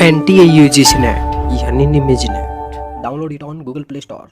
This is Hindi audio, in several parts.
NTA-UGC नेट यानी निमेज NET. Download it on Google Play Store.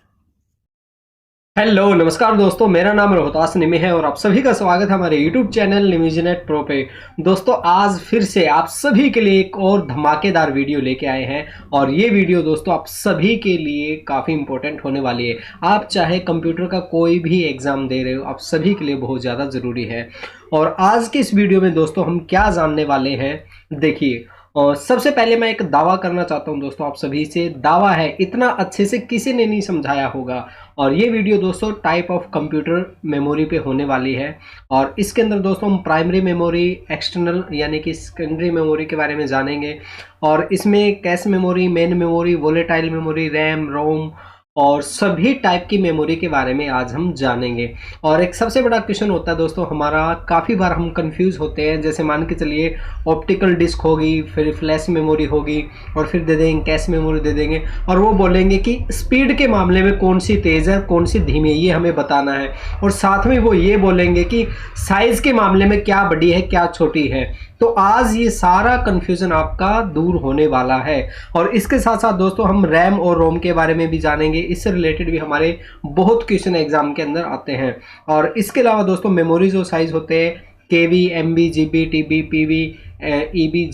Hello नमस्कार दोस्तों, मेरा नाम रोहतास निमी है और आप सभी का स्वागत है हमारे YouTube चैनल निमेजनेट प्रो पे। दोस्तों आज फिर से आप सभी के लिए एक और धमाकेदार वीडियो लेके आए हैं और ये वीडियो दोस्तों आप सभी के लिए काफ़ी इंपॉर्टेंट होने वाली है। आप चाहे कंप्यूटर का कोई भी एग्ज़ाम दे रहे हो, आप सभी के लिए बहुत ज़्यादा ज़रूरी है। और आज के इस वीडियो में दोस्तों हम क्या जानने वाले हैं, देखिए। और सबसे पहले मैं एक दावा करना चाहता हूं दोस्तों, आप सभी से दावा है, इतना अच्छे से किसी ने नहीं समझाया होगा। और ये वीडियो दोस्तों टाइप ऑफ कंप्यूटर मेमोरी पे होने वाली है और इसके अंदर दोस्तों हम प्राइमरी मेमोरी, एक्सटर्नल यानी कि सेकेंडरी मेमोरी के बारे में जानेंगे। और इसमें cache memory, main memory, volatile memory, RAM, ROM और सभी टाइप की मेमोरी के बारे में आज हम जानेंगे। और एक सबसे बड़ा क्वेश्चन होता है दोस्तों हमारा, काफ़ी बार हम कंफ्यूज होते हैं, जैसे मान के चलिए ऑप्टिकल डिस्क होगी, फिर फ्लैश मेमोरी होगी और फिर दे देंगे कैश मेमोरी दे देंगे और वो बोलेंगे कि स्पीड के मामले में कौन सी तेज़ है कौन सी धीमी है, ये हमें बताना है। और साथ में वो ये बोलेंगे कि साइज़ के मामले में क्या बड़ी है क्या छोटी है। तो आज ये सारा कन्फ्यूज़न आपका दूर होने वाला है। और इसके साथ साथ दोस्तों हम रैम और रोम के बारे में भी जानेंगे, इससे रिलेटेड भी हमारे बहुत क्वेश्चन एग्जाम के अंदर आते हैं। और इसके अलावा दोस्तों मेमोरी जो साइज होते हैं, KB, MB, GB, TB, PB, EB,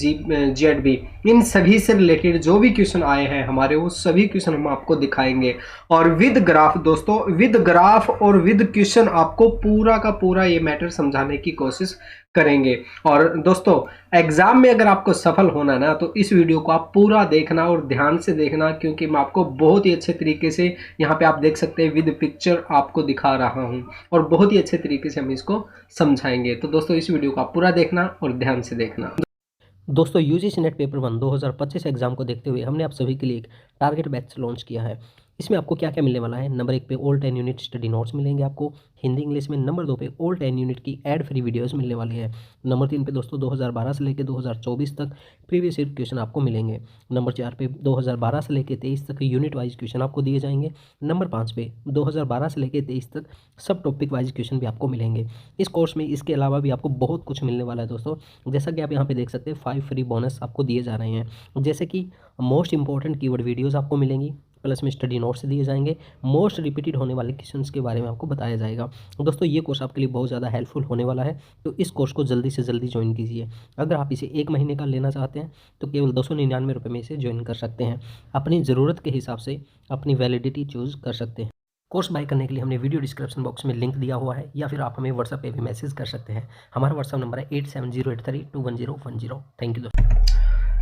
ZB, इन सभी से रिलेटेड जो भी क्वेश्चन आए हैं हमारे, वो सभी क्वेश्चन हम आपको दिखाएंगे और विद ग्राफ दोस्तों, विद ग्राफ और विद क्वेश्चन आपको पूरा का पूरा ये मैटर समझाने की कोशिश करेंगे। और दोस्तों एग्जाम में अगर आपको सफल होना ना, तो इस वीडियो को आप पूरा देखना और ध्यान से देखना, क्योंकि मैं आपको बहुत ही अच्छे तरीके से यहाँ पे आप देख सकते हैं विद पिक्चर आपको दिखा रहा हूँ और बहुत ही अच्छे तरीके से हम इसको समझाएंगे। तो दोस्तों इस वीडियो को आप पूरा देखना और ध्यान से देखना। दोस्तों यूजीसी नेट पेपर 1 2025 एग्जाम को देखते हुए हमने आप सभी के लिए एक टारगेट बैच लॉन्च किया है। इसमें आपको क्या क्या मिलने वाला है, नंबर 1 पे ऑल 10 यूनिट स्टडी नोट्स मिलेंगे आपको हिंदी इंग्लिश में। नंबर 2 पे ऑल 10 यूनिट की एड फ्री वीडियोस मिलने वाली है। नंबर 3 पे दोस्तों 2012 से लेकर 2024 तक प्रीवियस ईयर क्वेश्चन आपको मिलेंगे। नंबर 4 पे 2012 से लेकर 23 तक यूनिट वाइज क्वेश्चन आपको दिए जाएंगे। नंबर 5 पे 2012 से लेकर 23 तक सब टॉपिक वाइज क्वेश्चन भी आपको मिलेंगे इस कोर्स में। इसके अलावा भी आपको बहुत कुछ मिलने वाला है दोस्तों, जैसा कि आप यहाँ पे देख सकते हैं 5 फ्री बोनस आपको दिए जा रहे हैं, जैसे कि मोस्ट इंपॉर्टेंट कीवर्ड वीडियोज़ आपको मिलेंगी, प्लस में स्टडी नोट्स दिए जाएंगे, मोस्ट रिपीटेड होने वाले क्वेश्चंस के बारे में आपको बताया जाएगा। दोस्तों ये कोर्स आपके लिए बहुत ज़्यादा हेल्पफुल होने वाला है, तो इस कोर्स को जल्दी से जल्दी ज्वाइन कीजिए। अगर आप इसे 1 महीने का लेना चाहते हैं तो केवल 299 रुपये में इसे ज्वाइन कर सकते हैं। अपनी ज़रूरत के हिसाब से अपनी वैलिडिटी चूज़ कर सकते हैं। कोर्स बाय करने के लिए हमने वीडियो डिस्क्रिप्शन बॉक्स में लिंक दिया हुआ है, या फिर आप हमें व्हाट्सएप पे भी मैसेज कर सकते हैं। हमारा व्हाट्सएप नंबर है 8708321010। थैंक यू दोस्तों।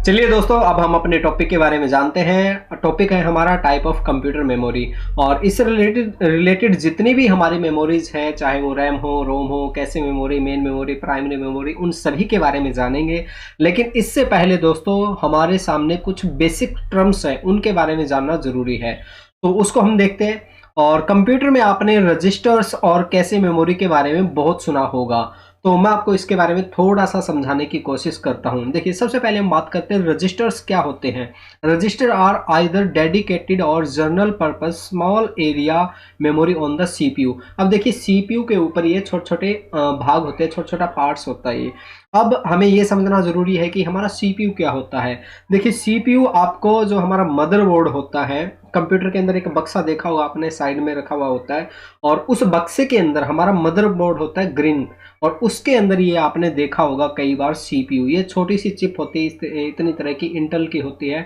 चलिए दोस्तों अब हम अपने टॉपिक के बारे में जानते हैं। टॉपिक है हमारा टाइप ऑफ कंप्यूटर मेमोरी और इससे रिलेटेड जितनी भी हमारी मेमोरीज हैं, चाहे वो रैम हो, रोम हो, कैसे memory, main memory, primary memory, उन सभी के बारे में जानेंगे। लेकिन इससे पहले दोस्तों हमारे सामने कुछ बेसिक टर्म्स हैं, उनके बारे में जानना जरूरी है, तो उसको हम देखते हैं। और कंप्यूटर में आपने रजिस्टर्स और कैसे मेमोरी के बारे में बहुत सुना होगा, तो मैं आपको इसके बारे में थोड़ा सा समझाने की कोशिश करता हूं। देखिए सबसे पहले हम बात करते हैं रजिस्टर्स क्या होते हैं। रजिस्टर आर आइदर डेडिकेटेड और general purpose small area memory on the CPU. अब देखिए सीपीयू के ऊपर ये छोटे छोटे भाग होते हैं, छोटा छोटा पार्ट्स होता है ये। अब हमें ये समझना जरूरी है कि हमारा सीपीयू क्या होता है। देखिए सीपीयू आपको जो हमारा मदरबोर्ड होता है, कंप्यूटर के अंदर एक बक्सा देखा होगा आपने, साइड में रखा हुआ होता है और उस बक्से के अंदर हमारा मदरबोर्ड होता है ग्रीन, और उसके अंदर ये आपने देखा होगा कई बार सीपीयू। ये छोटी सी चिप होती है, इतनी तरह की इंटेल की होती है।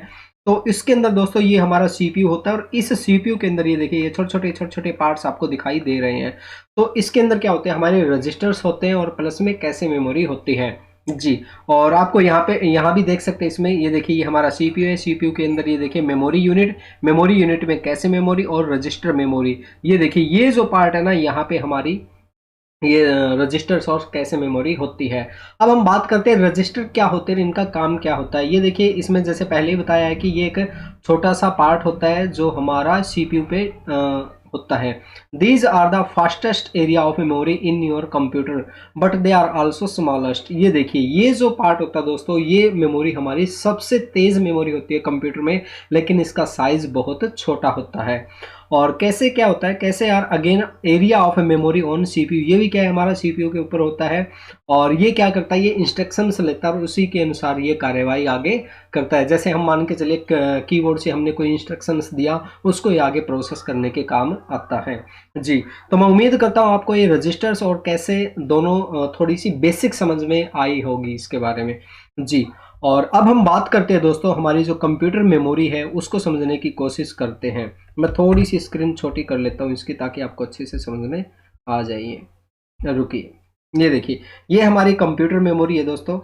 तो इसके अंदर दोस्तों ये हमारा सीपीयू होता है और इस सीपीयू के अंदर ये देखिए ये छोटे छोटे पार्ट्स आपको दिखाई दे रहे हैं। तो इसके अंदर क्या होते हैं, हमारे रजिस्टर्स होते हैं और प्लस में कैसे मेमोरी होती है जी। और आपको यहाँ भी देख सकते हैं, इसमें ये देखिए ये हमारा सीपीयू है, सीपीयू के अंदर ये देखिए मेमोरी यूनिट, मेमोरी यूनिट में कैसे मेमोरी और रजिस्टर मेमोरी। ये देखिए ये जो पार्ट है ना, यहाँ पे हमारी ये रजिस्टर्स और कैसे मेमोरी होती है। अब हम बात करते हैं रजिस्टर क्या होते हैं, इनका काम क्या होता है। ये देखिए इसमें जैसे पहले ही बताया है कि ये एक छोटा सा पार्ट होता है जो हमारा सीपीयू पे होता है। These are the fastest area of memory in your computer but they are also smallest. ये देखिए ये जो पार्ट होता है दोस्तों, ये मेमोरी हमारी सबसे तेज मेमोरी होती है कंप्यूटर में, लेकिन इसका साइज बहुत छोटा होता है। और कैसे क्या होता है, कैसे यार again area of memory on CPU, ये भी क्या है हमारा सीपीयू के ऊपर होता है। और ये क्या करता है, ये इंस्ट्रक्शंस लेता है और उसी के अनुसार ये कार्यवाही आगे करता है। जैसे हम मान के चलिए कीबोर्ड से हमने कोई इंस्ट्रक्शंस दिया, उसको ये आगे प्रोसेस करने के काम आता है जी। तो मैं उम्मीद करता हूँ आपको ये रजिस्टर्स और कैसे दोनों थोड़ी सी बेसिक समझ में आई होगी इसके बारे में जी। और अब हम बात करते हैं दोस्तों हमारी जो कंप्यूटर मेमोरी है उसको समझने की कोशिश करते हैं। मैं थोड़ी सी स्क्रीन छोटी कर लेता हूँ इसकी, ताकि आपको अच्छे से समझ में आ जाइए। रुकिए, ये देखिए, ये हमारी कंप्यूटर मेमोरी है दोस्तों।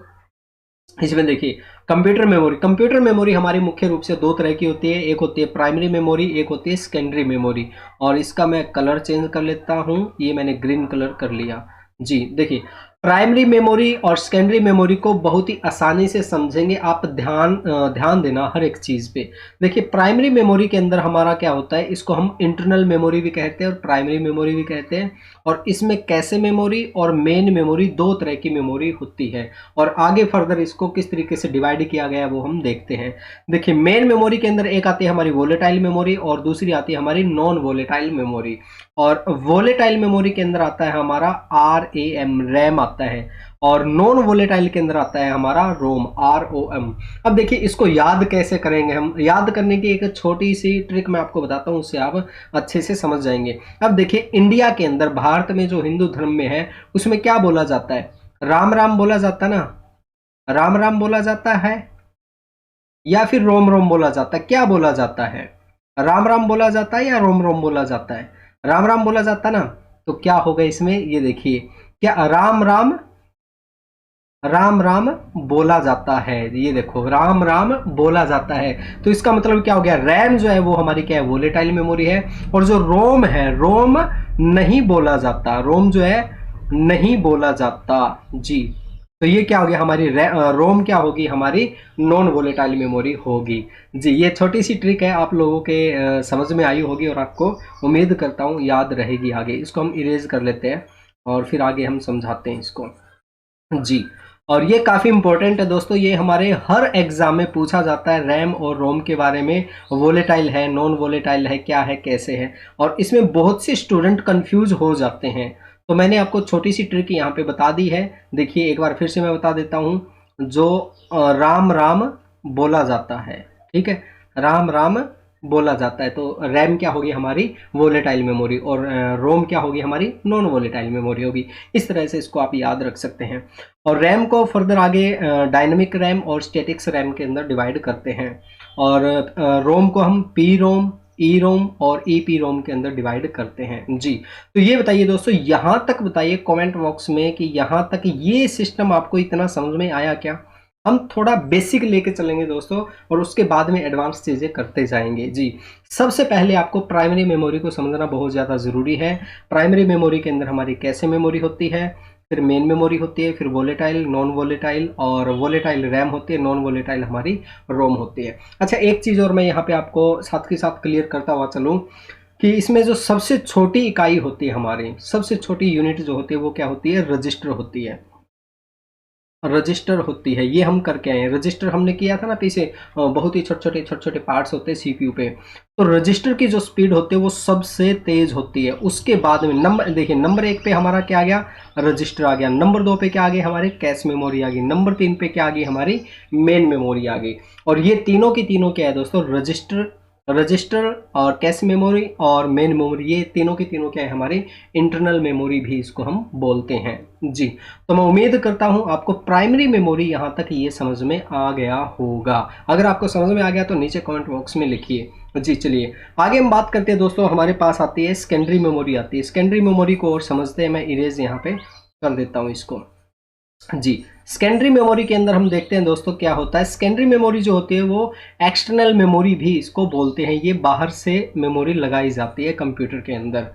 इसमें देखिए कंप्यूटर मेमोरी हमारी मुख्य रूप से दो तरह की होती है, एक होती है प्राइमरी मेमोरी, एक होती है सेकेंडरी मेमोरी। और इसका मैं कलर चेंज कर लेता हूँ, ये मैंने ग्रीन कलर कर लिया जी। देखिए प्राइमरी मेमोरी और सेकेंडरी मेमोरी को बहुत ही आसानी से समझेंगे आप, ध्यान देना हर एक चीज़ पे। देखिए प्राइमरी मेमोरी के अंदर हमारा क्या होता है, इसको हम इंटरनल मेमोरी भी कहते हैं और प्राइमरी मेमोरी भी कहते हैं। और इसमें कैशे मेमोरी और मेन मेमोरी दो तरह की मेमोरी होती है। और आगे फर्दर इसको किस तरीके से डिवाइड किया गया है वो हम देखते हैं। देखिए मेन मेमोरी के अंदर एक आती है हमारी वोलेटाइल मेमोरी और दूसरी आती है हमारी नॉन वोलेटाइल मेमोरी। और वोलेटाइल मेमोरी के अंदर आता है हमारा रैम आता है, और नॉन वोलेटाइल के अंदर आता है हमारा ROM। अब देखिए इसको याद कैसे करेंगे हम, याद करने की एक छोटी सी ट्रिक मैं आपको बताता हूँ, उससे आप अच्छे से समझ जाएंगे। अब देखिए इंडिया के अंदर, भारत में जो हिंदू धर्म में है उसमें क्या बोला जाता है, राम राम बोला जाता ना, राम राम बोला जाता है या फिर रोम रोम बोला जाता है, क्या बोला जाता है, राम राम बोला जाता है या रोम रोम बोला जाता है, राम राम बोला जाता ना। तो क्या होगा इसमें, ये देखिए, क्या राम राम बोला जाता है, ये देखो राम राम बोला जाता है। तो इसका मतलब क्या हो गया, रैम जो है वो हमारी क्या है, वोलेटाइल मेमोरी है। और जो रोम है, रोम नहीं बोला जाता, रोम जो है नहीं बोला जाता जी। तो ये क्या हो गया, हमारी रोम क्या होगी, हमारी नॉन वोलेटाइल मेमोरी होगी जी। ये छोटी सी ट्रिक है, आप लोगों के समझ में आई होगी और आपको उम्मीद करता हूँ याद रहेगी आगे। इसको हम इरेज कर लेते हैं और फिर आगे हम समझाते हैं इसको जी। और ये काफ़ी इंपॉर्टेंट है दोस्तों, ये हमारे हर एग्जाम में पूछा जाता है, रैम और रोम के बारे में, वोलेटाइल है, नॉन वोलेटाइल है, क्या है, कैसे है। और इसमें बहुत से स्टूडेंट कंफ्यूज हो जाते हैं, तो मैंने आपको छोटी सी ट्रिक यहाँ पे बता दी है। देखिए एक बार फिर से मैं बता देता हूँ, जो राम राम बोला जाता है, ठीक है, राम राम बोला जाता है, तो रैम क्या होगी, हमारी वोलेटाइल मेमोरी, और रोम क्या होगी, हमारी नॉन वोलेटाइल मेमोरी होगी। इस तरह से इसको आप याद रख सकते हैं। और रैम को फर्दर आगे डायनेमिक रैम और स्टैटिक्स रैम के अंदर डिवाइड करते हैं। और रोम को हम पी रोम, ई रोम और ईपी रोम के अंदर डिवाइड करते हैं जी। तो ये बताइए दोस्तों, यहाँ तक बताइए कमेंट बॉक्स में कि यहाँ तक ये सिस्टम आपको इतना समझ में आया क्या। हम थोड़ा बेसिक लेके चलेंगे दोस्तों, और उसके बाद में एडवांस चीज़ें करते जाएंगे जी। सबसे पहले आपको प्राइमरी मेमोरी को समझना बहुत ज़्यादा ज़रूरी है। प्राइमरी मेमोरी के अंदर हमारी कैशे मेमोरी होती है, फिर मेन मेमोरी होती है, फिर वोलेटाइल, नॉन वोलेटाइल, और वोलेटाइल रैम होती है, नॉन वोलेटाइल हमारी रोम होती है। अच्छा एक चीज़ और मैं यहाँ पे आपको साथ के साथ क्लियर करता हुआ चलूँ कि इसमें जो सबसे छोटी इकाई होती है, हमारी सबसे छोटी यूनिट जो होती है वो क्या होती है, रजिस्टर होती है, रजिस्टर होती है। ये हम करके आए हैं, रजिस्टर हमने किया था ना पीछे, बहुत ही छोटे छोटे पार्ट्स होते हैं सीपीयू पे। तो रजिस्टर की जो स्पीड होती है वो सबसे तेज होती है। उसके बाद में नंबर देखिए, नंबर 1 पे हमारा क्या आ गया, रजिस्टर आ गया। नंबर 2 पे क्या आ गई, हमारी कैश मेमोरी आ गई। नंबर 3 पे क्या आ गई, हमारी मेन मेमोरी आ गई। और ये तीनों की तीनों क्या है दोस्तों, रजिस्टर और कैश मेमोरी और मेन मेमोरी, ये तीनों की तीनों क्या है, हमारी इंटरनल मेमोरी भी इसको हम बोलते हैं जी। तो मैं उम्मीद करता हूं आपको प्राइमरी मेमोरी यहां तक ये समझ में आ गया होगा। अगर आपको समझ में आ गया तो नीचे कमेंट बॉक्स में लिखिए जी। चलिए आगे हम बात करते हैं दोस्तों, हमारे पास आती है सेकेंडरी मेमोरी आती है। सेकेंडरी मेमोरी को और समझते हैं, मैं इरेज यहाँ पे कर देता हूँ इसको जी। सेकेंडरी मेमोरी के अंदर हम देखते हैं दोस्तों क्या होता है। सेकेंडरी मेमोरी जो होती है वो एक्सटर्नल मेमोरी भी इसको बोलते हैं। ये बाहर से मेमोरी लगाई जाती है कंप्यूटर के अंदर।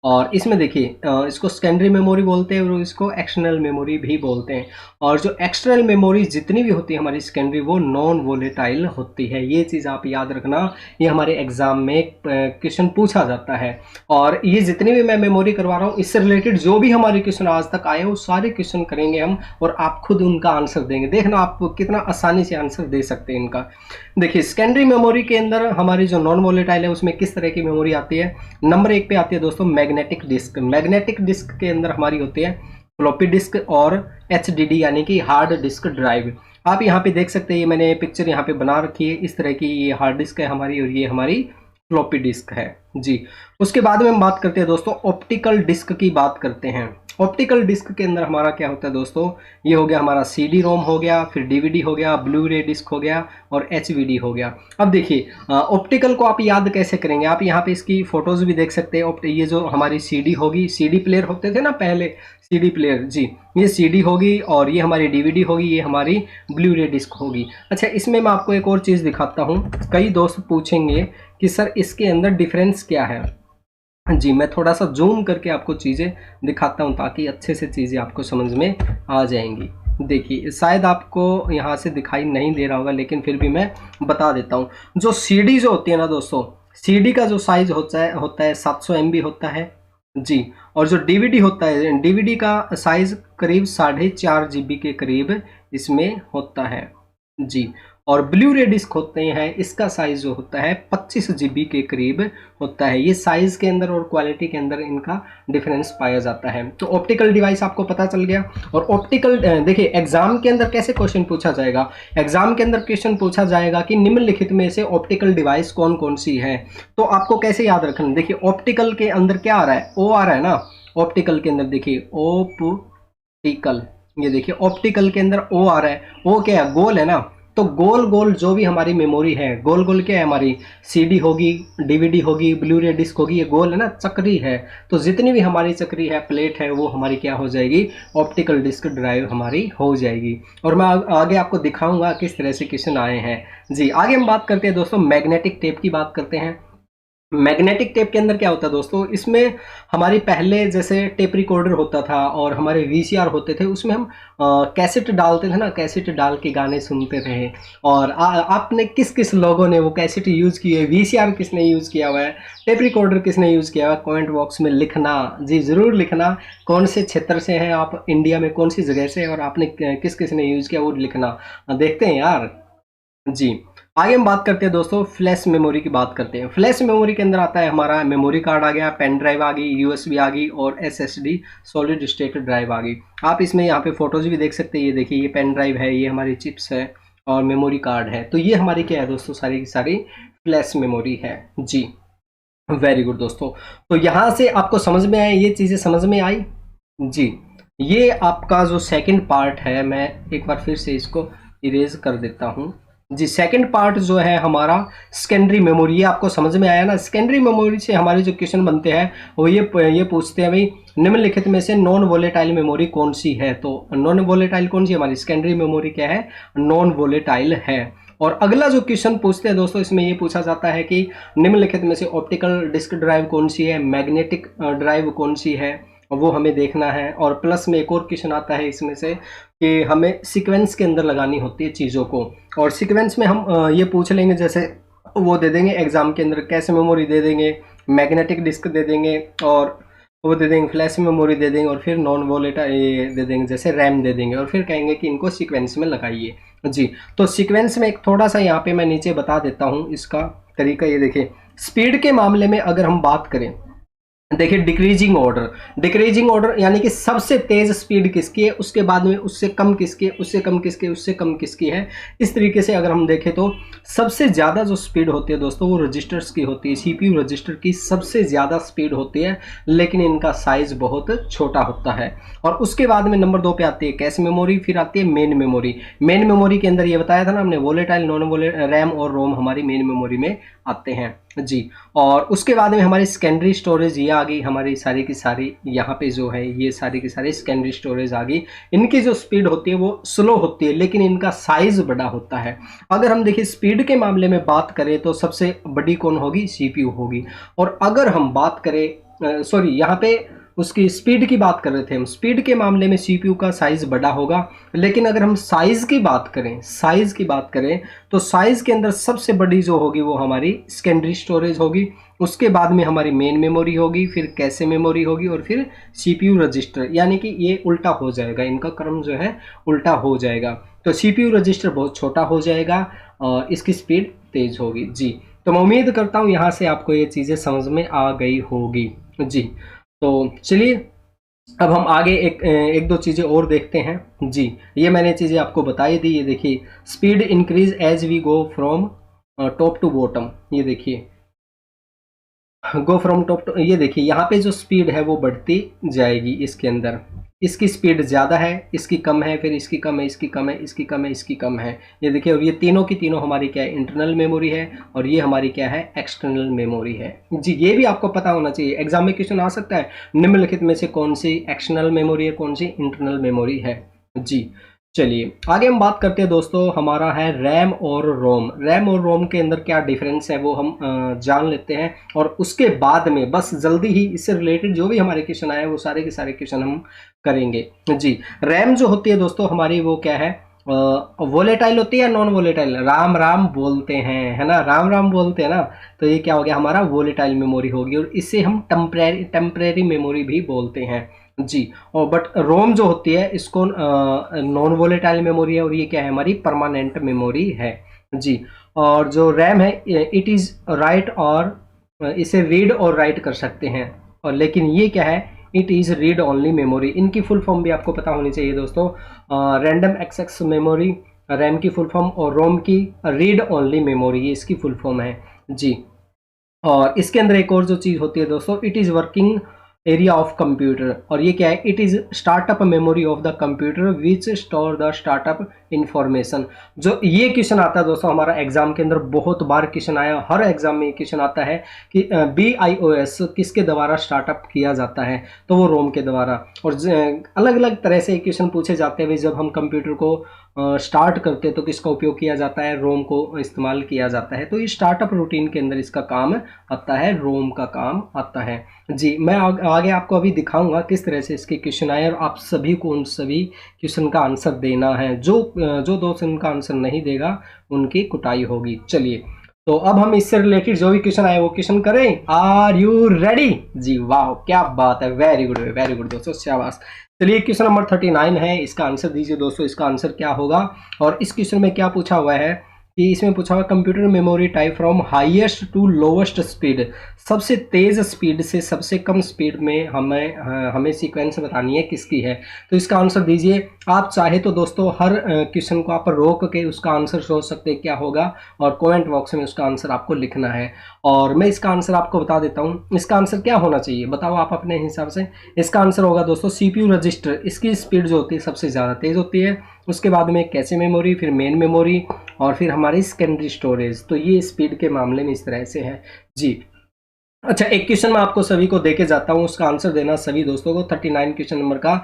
और इसमें देखिए इसको सेकेंडरी मेमोरी बोलते हैं और इसको एक्सटर्नल मेमोरी भी बोलते हैं। और जो एक्सटर्नल मेमोरी जितनी भी होती है हमारी सेकेंडरी, वो नॉन वोलेटाइल होती है। ये चीज़ आप याद रखना, ये हमारे एग्जाम में क्वेश्चन पूछा जाता है। और ये जितनी भी मैं मेमोरी करवा रहा हूँ, इससे रिलेटेड जो भी हमारे क्वेश्चन आज तक आए वो सारे क्वेश्चन करेंगे हम, और आप खुद उनका आंसर देंगे। देखना आप कितना आसानी से आंसर दे सकते हैं इनका। देखिए सेकेंडरी मेमोरी के अंदर हमारी जो नॉन वोलेटाइल है उसमें किस तरह की मेमोरी आती है। नंबर 1 पे आती है दोस्तों मैग्नेटिक डिस्क। मैग्नेटिक डिस्क के अंदर हमारी होती है फ्लॉपी डिस्क और एचडीडी यानी कि हार्ड डिस्क ड्राइव। आप यहाँ पे देख सकते हैं, ये मैंने पिक्चर यहाँ पे बना रखी है इस तरह की। ये हार्ड डिस्क है हमारी और ये हमारी फ्लॉपी डिस्क है जी। उसके बाद में हम बात करते हैं दोस्तों ऑप्टिकल डिस्क की बात करते हैं। ऑप्टिकल डिस्क के अंदर हमारा क्या होता है दोस्तों, ये हो गया हमारा सीडी रोम हो गया, फिर डीवीडी हो गया, ब्लू रे डिस्क हो गया और एचवीडी हो गया। अब देखिए ऑप्टिकल को आप याद कैसे करेंगे, आप यहाँ पे इसकी फोटोज भी देख सकते हैं। ये जो हमारी सीडी होगी, सीडी प्लेयर होते थे ना पहले, सीडी प्लेयर जी, ये सीडी होगी और ये हमारी डीवीडी होगी, ये हमारी ब्लू रे डिस्क होगी। अच्छा इसमें मैं आपको एक और चीज़ दिखाता हूँ। कई दोस्त पूछेंगे कि सर इसके अंदर डिफरेंस क्या है। जी मैं थोड़ा सा जूम करके आपको चीज़ें दिखाता हूं ताकि अच्छे से चीज़ें आपको समझ में आ जाएंगी। देखिए शायद आपको यहाँ से दिखाई नहीं दे रहा होगा, लेकिन फिर भी मैं बता देता हूं। जो सीडी जो होती है ना दोस्तों, सीडी का जो साइज होता है 700 MB होता है जी। और जो डीवीडी होता है, डीवीडी का साइज करीब 4.5 GB के करीब इसमें होता है जी। और ब्लू रे डिस्क होते हैं, इसका साइज जो होता है 25 GB के करीब होता है। ये साइज के अंदर और क्वालिटी के अंदर इनका डिफरेंस पाया जाता है। तो ऑप्टिकल डिवाइस आपको पता चल गया। और ऑप्टिकल देखिए एग्जाम के अंदर कैसे क्वेश्चन पूछा जाएगा। एग्जाम के अंदर क्वेश्चन पूछा जाएगा कि निम्नलिखित में से ऑप्टिकल डिवाइस कौन कौन सी है। तो आपको कैसे याद रखना, देखिए ऑप्टिकल के अंदर क्या आ रहा है, ओ आ रहा है ना। ऑप्टिकल के अंदर देखिए ऑप्टिकल, ये देखिए ऑप्टिकल के अंदर ओ आ रहा है। ओ क्या है, गोल है ना। तो गोल गोल जो भी हमारी मेमोरी है, गोल गोल क्या है, हमारी सीडी होगी, डीवीडी होगी, ब्लू रे डिस्क होगी, ये गोल है ना, चक्री है। तो जितनी भी हमारी चक्री है, प्लेट है, वो हमारी क्या हो जाएगी, ऑप्टिकल डिस्क ड्राइव हमारी हो जाएगी। और मैं आगे आपको दिखाऊंगा किस तरह से क्वेश्चन आए हैं जी। आगे हम बात करते हैं दोस्तों मैग्नेटिक टेप की बात करते हैं। मैग्नेटिक टेप के अंदर क्या होता है दोस्तों, इसमें हमारी पहले जैसे टेप रिकॉर्डर होता था और हमारे वीसीआर होते थे, उसमें हम कैसेट डालते थे ना, कैसेट डाल के गाने सुनते थे। और आपने किस किस लोगों ने वो कैसेट यूज़ की है, वीसीआर किसने यूज़ किया हुआ है, टेप रिकॉर्डर किसने यूज़ किया हुआ है, कमेंट बॉक्स में लिखना जी, ज़रूर लिखना। कौन से क्षेत्र से हैं आप, इंडिया में कौन सी जगह से, और आपने किस किस ने यूज़ किया वो लिखना। देखते हैं यार जी। आगे हम बात करते हैं दोस्तों फ्लैश मेमोरी की बात करते हैं। फ्लैश मेमोरी के अंदर आता है हमारा मेमोरी कार्ड आ गया, पेन ड्राइव आ गई, यूएसबी आ गई और एसएसडी सॉलिड स्टेट ड्राइव आ गई। आप इसमें यहाँ पे फोटोज भी देख सकते हैं। ये देखिए ये पेन ड्राइव है, ये हमारी चिप्स है और मेमोरी कार्ड है। तो ये हमारी क्या है दोस्तों, सारी की सारी फ्लैश मेमोरी है जी। वेरी गुड दोस्तों। तो यहाँ से आपको समझ में आए, ये चीज़ें समझ में आई जी। ये आपका जो सेकेंड पार्ट है, मैं एक बार फिर से इसको इरेज कर देता हूँ जी। सेकंड पार्ट जो है हमारा सेकेंडरी मेमोरी, ये आपको समझ में आया ना। सेकेंडरी मेमोरी से हमारे जो क्वेश्चन बनते हैं वो ये पूछते हैं भाई निम्नलिखित में से नॉन वोलेटाइल मेमोरी कौन सी है। तो नॉन वोलेटाइल कौन सी, हमारी सेकेंडरी मेमोरी क्या है, नॉन वोलेटाइल है। और अगला जो क्वेश्चन पूछते हैं दोस्तों, इसमें ये पूछा जाता है कि निम्नलिखित में से ऑप्टिकल डिस्क ड्राइव कौन सी है, मैग्नेटिक ड्राइव कौन सी है, वो हमें देखना है। और प्लस में एक और क्वेश्चन आता है इसमें से कि हमें सीक्वेंस के अंदर लगानी होती है चीज़ों को। और सीक्वेंस में हम ये पूछ लेंगे, जैसे वो दे देंगे एग्जाम के अंदर, कैसे मेमोरी दे देंगे, मैग्नेटिक डिस्क दे देंगे और वो दे देंगे, फ्लैश मेमोरी दे देंगे और फिर नॉन वोलेटाइल दे देंगे, जैसे रैम दे देंगे, और फिर कहेंगे कि इनको सीक्वेंस में लगाइए जी। तो सीक्वेंस में एक थोड़ा सा यहाँ पे मैं नीचे बता देता हूँ इसका तरीका। ये देखिए स्पीड के मामले में अगर हम बात करें, देखिए डिक्रीजिंग ऑर्डर यानी कि सबसे तेज स्पीड किसकी है, उसके बाद में उससे कम किसकी, उससे कम किसकी, उससे कम किसकी है। इस तरीके से अगर हम देखें तो सबसे ज़्यादा जो स्पीड होती है दोस्तों वो रजिस्टर्स की होती है। सीपीयू रजिस्टर की सबसे ज़्यादा स्पीड होती है, लेकिन इनका साइज बहुत छोटा होता है। और उसके बाद में नंबर 2 पे आती है कैश मेमोरी, फिर आती है मेन मेमोरी। मेन मेमोरी के अंदर ये बताया था ना हमने, वोलेटाइल, नॉन वोलेटाइल, रैम और रोम हमारी मेन मेमोरी में आते हैं जी। और उसके बाद में हमारी सेकेंडरी स्टोरेज ये आ गई, हमारी सारी की सारी यहाँ पे जो है ये सारी की सारी सेकेंडरी स्टोरेज आ गई। इनकी जो स्पीड होती है वो स्लो होती है, लेकिन इनका साइज बड़ा होता है। अगर हम देखिए स्पीड के मामले में बात करें तो सबसे बड़ी कौन होगी, सीपीयू होगी। और अगर हम बात करें सॉरी, यहाँ पे उसकी स्पीड की बात कर रहे थे हम। स्पीड के मामले में सीपीयू का साइज बड़ा होगा, लेकिन अगर हम साइज की बात करें तो साइज के अंदर सबसे बड़ी जो होगी वो हमारी सेकेंडरी स्टोरेज होगी, उसके बाद में हमारी मेन मेमोरी होगी, फिर कैशे मेमोरी होगी और फिर सीपीयू रजिस्टर। यानी कि ये उल्टा हो जाएगा, इनका क्रम जो है उल्टा हो जाएगा। तो सीपीयू रजिस्टर बहुत छोटा हो जाएगा और इसकी स्पीड तेज होगी जी। तो मैं उम्मीद करता हूँ यहाँ से आपको ये चीज़ें समझ में आ गई होगी जी। तो चलिए अब हम आगे एक दो चीज़ें और देखते हैं जी। ये मैंने चीज़ें आपको बताई दी। ये देखिए, speed increase as we go from top to bottom. ये देखिए, गो फ्रॉम टॉप टू, ये देखिए यहाँ पे जो स्पीड है वो बढ़ती जाएगी। इसके अंदर इसकी स्पीड ज़्यादा है, इसकी कम है, फिर इसकी कम है, इसकी कम है, इसकी कम है, इसकी कम है। ये देखिए, और ये तीनों की तीनों हमारी क्या है, इंटरनल मेमोरी है, और ये हमारी क्या है, एक्सटर्नल मेमोरी है जी। ये भी आपको पता होना चाहिए, एग्जाम में क्वेश्चन आ सकता है, निम्नलिखित में से कौन सी एक्सटर्नल मेमोरी है, कौन सी इंटरनल मेमोरी है जी। चलिए आगे हम बात करते हैं दोस्तों, हमारा है रैम और रोम। रैम और रोम के अंदर क्या डिफरेंस है वो हम जान लेते हैं, और उसके बाद में बस जल्दी ही इससे रिलेटेड जो भी हमारे क्वेश्चन आए वो सारे के सारे क्वेश्चन हम करेंगे जी। रैम जो होती है दोस्तों हमारी, वो क्या है, वोलेटाइल होती है या नॉन वोलेटाइल? राम राम बोलते हैं, है ना, राम राम बोलते हैं ना। तो ये क्या हो गया, हमारा वोलेटाइल मेमोरी होगी, और इससे हम टेम्परेरी मेमोरी भी बोलते हैं जी। और बट रोम जो होती है इसको नॉन वोलेटाइल मेमोरी है, और ये क्या है, हमारी परमानेंट मेमोरी है जी। और जो रैम है, इट इज़ राइट, और इसे रीड और राइट कर सकते हैं, और लेकिन ये क्या है, it is read only memory. इनकी फुल फॉर्म भी आपको पता होनी चाहिए दोस्तों, रैंडम एक्सेस मेमोरी रैम की फुल फॉर्म, और रोम की रीड ओनली मेमोरी, ये इसकी फुल फॉर्म है जी। और इसके अंदर एक और जो चीज़ होती है दोस्तों, it is working area of computer, और ये क्या है, it is startup memory of the computer which store the startup information. जो ये क्वेश्चन आता है दोस्तों हमारा एग्जाम के अंदर, बहुत बार क्वेश्चन आया, हर एग्जाम में क्वेश्चन आता है कि BIOS किसके द्वारा स्टार्टअप किया जाता है, तो वो रोम के द्वारा। और अलग अलग तरह से क्वेश्चन पूछे जाते हैं, जब हम कंप्यूटर को स्टार्ट करते हैं तो किसका उपयोग किया जाता है, रोम को इस्तेमाल किया जाता है। तो ये स्टार्टअप रूटीन के अंदर इसका काम आता है, रोम का काम आता है जी। मैं आगे आपको अभी दिखाऊंगा किस तरह से इसके क्वेश्चन आए, और आप सभी को उन सभी क्वेश्चन का आंसर देना है। जो दोस्त इनका आंसर नहीं देगा उनकी कुटाई होगी। चलिए तो अब हम इससे रिलेटेड जो भी क्वेश्चन आए वो क्वेश्चन करें। आर यू रेडी जी? वाह क्या बात है, वेरी गुड दोस्तों, शाबाश। चलिए क्वेश्चन नंबर 39 है, इसका आंसर दीजिए दोस्तों। इसका आंसर क्या होगा, और इस क्वेश्चन में क्या पूछा हुआ है कि इसमें पूछा हुआ computer memory type from highest to lowest speed. सबसे तेज स्पीड से सबसे कम स्पीड में हमें सीक्वेंस बतानी है किसकी है। तो इसका आंसर दीजिए। आप चाहे तो दोस्तों हर क्वेश्चन को आप रोक के उसका आंसर सोच सकते हैं क्या होगा, और कमेंट बॉक्स में उसका आंसर आपको लिखना है, और मैं इसका आंसर आपको बता देता हूँ। इसका आंसर क्या होना चाहिए बताओ आप अपने हिसाब से। इसका आंसर होगा दोस्तों CPU रजिस्टर, इसकी स्पीड जो होती है सबसे ज़्यादा तेज़ होती है। उसके बाद में कैशे मेमोरी, फिर मेन मेमोरी, और फिर हमारी सेकेंडरी स्टोरेज। तो ये स्पीड के मामले में इस तरह से है जी। अच्छा, एक क्वेश्चन मैं आपको सभी को देके जाता हूँ, उसका आंसर देना सभी दोस्तों को, 39 क्वेश्चन नंबर का,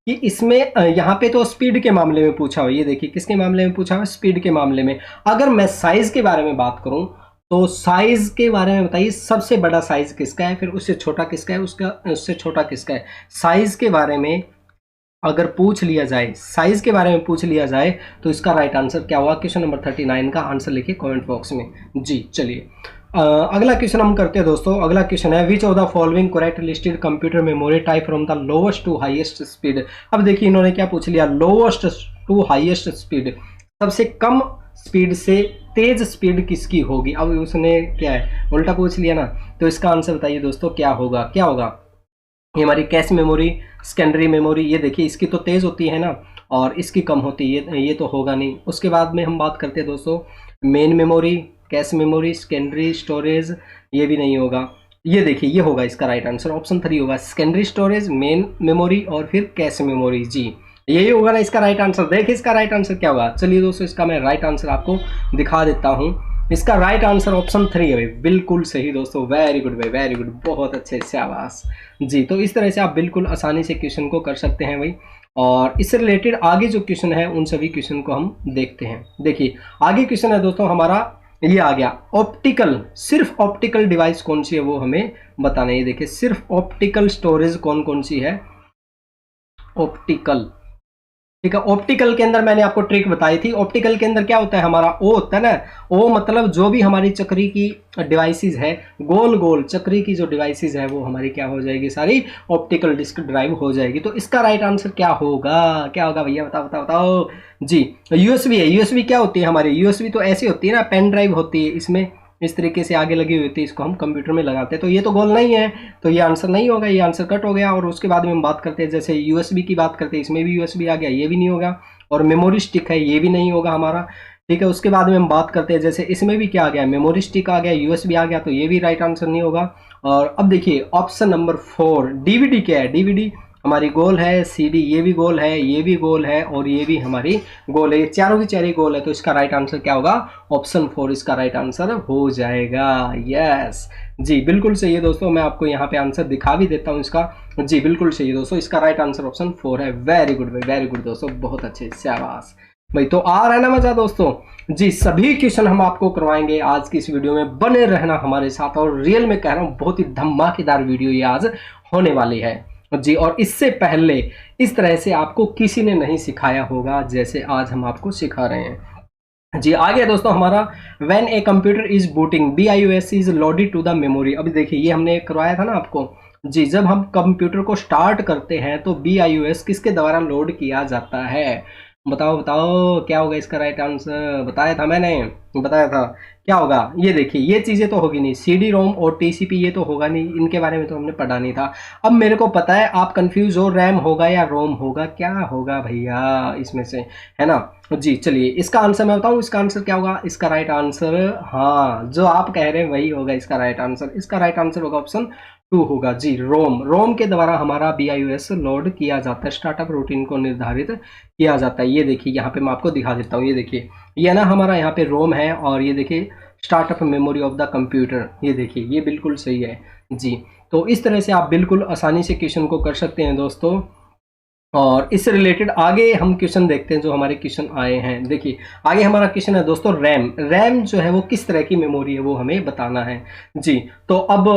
कि इसमें यहाँ पे तो स्पीड के मामले में पूछा हुआ। ये देखिए किसके मामले में पूछा हुआ, स्पीड के मामले में। अगर मैं साइज के बारे में बात करूँ तो साइज के बारे में बताइए, सबसे बड़ा साइज किसका है, फिर उससे छोटा किसका है, उससे छोटा किसका है। साइज के बारे में अगर पूछ लिया जाए, साइज के बारे में पूछ लिया जाए, तो इसका राइट आंसर क्या हुआ, क्वेश्चन नंबर 39 का आंसर लिखिए कमेंट बॉक्स में जी। चलिए अगला क्वेश्चन हम करते हैं दोस्तों। अगला क्वेश्चन है, which of the following correct listed computer memory type from the lowest to highest speed. अब देखिए इन्होंने क्या पूछ लिया, लोवेस्ट टू हाईएस्ट स्पीड, सबसे कम स्पीड से तेज स्पीड किसकी होगी। अब उसने क्या है, उल्टा पूछ लिया ना। तो इसका आंसर बताइए दोस्तों क्या होगा, क्या होगा। ये हमारी कैश मेमोरी, सेकेंडरी मेमोरी, ये देखिए इसकी तो तेज़ होती है ना, और इसकी कम होती है, ये तो होगा नहीं। उसके बाद में हम बात करते हैं दोस्तों main memory, cache memory, secondary storage, ये भी नहीं होगा। ये देखिए ये होगा इसका राइट आंसर, ऑप्शन 3 होगा, सेकेंडरी स्टोरेज, मेन मेमोरी और फिर कैश मेमोरी जी। यही होगा ना इसका राइट आंसर। देखिए इसका राइट आंसर क्या होगा। चलिए दोस्तों इसका मैं राइट आंसर आपको दिखा देता हूँ। इसका राइट आंसर ऑप्शन 3 है भाई, बिल्कुल सही दोस्तों, वेरी गुड भाई, वेरी गुड, बहुत अच्छे, शाबाश जी। तो इस तरह से आप बिल्कुल आसानी से क्वेश्चन को कर सकते हैं भाई। और इससे रिलेटेड आगे जो क्वेश्चन है उन सभी क्वेश्चन को हम देखते हैं। देखिए आगे क्वेश्चन है दोस्तों हमारा, ये आ गया ऑप्टिकल, सिर्फ ऑप्टिकल डिवाइस कौन सी है वो हमें बताना है। ये देखिए सिर्फ ऑप्टिकल स्टोरेज कौन कौन सी है, ऑप्टिकल, ठीक है। ऑप्टिकल के अंदर मैंने आपको ट्रिक बताई थी। ऑप्टिकल के अंदर क्या होता है हमारा, ओ होता है ना, ओ मतलब जो भी हमारी चक्री की डिवाइसेस है, गोल गोल चक्री की जो डिवाइसेस है वो हमारी क्या हो जाएगी, सारी ऑप्टिकल डिस्क ड्राइव हो जाएगी। तो इसका राइट आंसर क्या होगा, क्या होगा भैया, बताओ बताओ बताओ जी। यूएसबी है, यूएसबी क्या होती है हमारी, यूएसबी तो ऐसी होती है ना, पेन ड्राइव होती है, इसमें इस तरीके से आगे लगी हुई होती है, इसको हम कंप्यूटर में लगाते हैं। तो ये तो गोल नहीं है, तो ये आंसर नहीं होगा, ये आंसर कट हो गया। और उसके बाद में हम बात करते हैं, जैसे यूएसबी की बात करते हैं, इसमें भी यूएसबी आ गया, ये भी नहीं होगा। और मेमोरी स्टिक है, ये भी नहीं होगा हमारा, ठीक है। उसके बाद में हम बात करते हैं, जैसे इसमें भी क्या आ गया, मेमोरी स्टिक आ गया, यूएसबी आ गया, तो ये भी राइट आंसर नहीं होगा। और अब देखिए ऑप्शन नंबर 4, डीवीडी क्या है, डीवीडी हमारी गोल है, सीडी ये भी गोल है, ये भी गोल है, और ये भी हमारी गोल है, ये चारों की चारों गोल है। तो इसका राइट आंसर क्या होगा, ऑप्शन 4 इसका राइट आंसर हो जाएगा। यस जी, बिल्कुल सही है दोस्तों। मैं आपको यहाँ पे आंसर दिखा भी देता हूँ इसका। जी बिल्कुल सही है दोस्तों, इसका राइट आंसर ऑप्शन 4 है। वेरी गुड भाई, वेरी गुड दोस्तों, बहुत अच्छे, शाबाश भाई। तो आ रहा है ना मजा दोस्तों जी। सभी क्वेश्चन हम आपको करवाएंगे आज की इस वीडियो में, बने रहना हमारे साथ। और रियल में कह रहा हूँ, बहुत ही धमाकेदार वीडियो ये आज होने वाली है जी। और इससे पहले इस तरह से आपको किसी ने नहीं सिखाया होगा जैसे आज हम आपको सिखा रहे हैं जी। आगे दोस्तों हमारा when a computer is booting BIOS is loaded to the memory. अभी देखिए ये हमने करवाया था ना आपको जी। जब हम कंप्यूटर को स्टार्ट करते हैं तो BIOS किसके द्वारा लोड किया जाता है, बताओ बताओ क्या होगा इसका राइट आंसर। बताया था मैंने, बताया था क्या होगा। ये देखिए ये चीज़ें तो होगी नहीं, CD रोम और TCP ये तो होगा नहीं, इनके बारे में तो हमने पढ़ा नहीं था। अब मेरे को पता है आप कंफ्यूज हो, रैम होगा या रोम होगा, क्या होगा भैया इसमें से, है ना जी। चलिए इसका आंसर मैं बताऊँ, इसका आंसर क्या होगा, इसका राइट आंसर, हाँ जो आप कह रहे हैं वही होगा इसका राइट आंसर। इसका राइट आंसर होगा ऑप्शन 2 होगा जी, रोम। रोम के द्वारा हमारा BIOS लोड किया जाता है, स्टार्टअप रूटीन को निर्धारित किया जाता है। ये देखिए यहाँ पे मैं आपको दिखा देता हूँ, ये देखिए ये ना हमारा यहाँ पे रोम है, और ये देखिए startup memory of the computer, ये देखिए ये बिल्कुल सही है जी। तो इस तरह से आप बिल्कुल आसानी से क्वेश्चन को कर सकते हैं दोस्तों। और इससे रिलेटेड आगे हम क्वेश्चन देखते हैं जो हमारे क्वेश्चन आए हैं। देखिए आगे हमारा क्वेश्चन है दोस्तों, रैम। रैम जो है वो किस तरह की मेमोरी है वो हमें बताना है जी। तो अब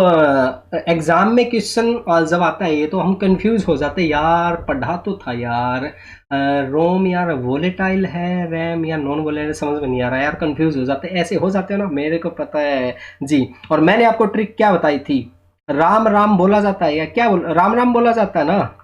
एग्जाम में क्वेश्चन जब आता है ये तो हम कंफ्यूज हो जाते हैं, यार पढ़ा तो था यार, रोम यार वोलेटाइल है, रैम या नॉन वोलेटाइल, समझ में नहीं आ रहा यार, कंफ्यूज हो जाते हैं, ऐसे हो जाते हैं ना, मेरे को पता है जी। और मैंने आपको ट्रिक क्या बताई थी, राम राम बोला जाता है या क्या राम राम बोला जाता है ना,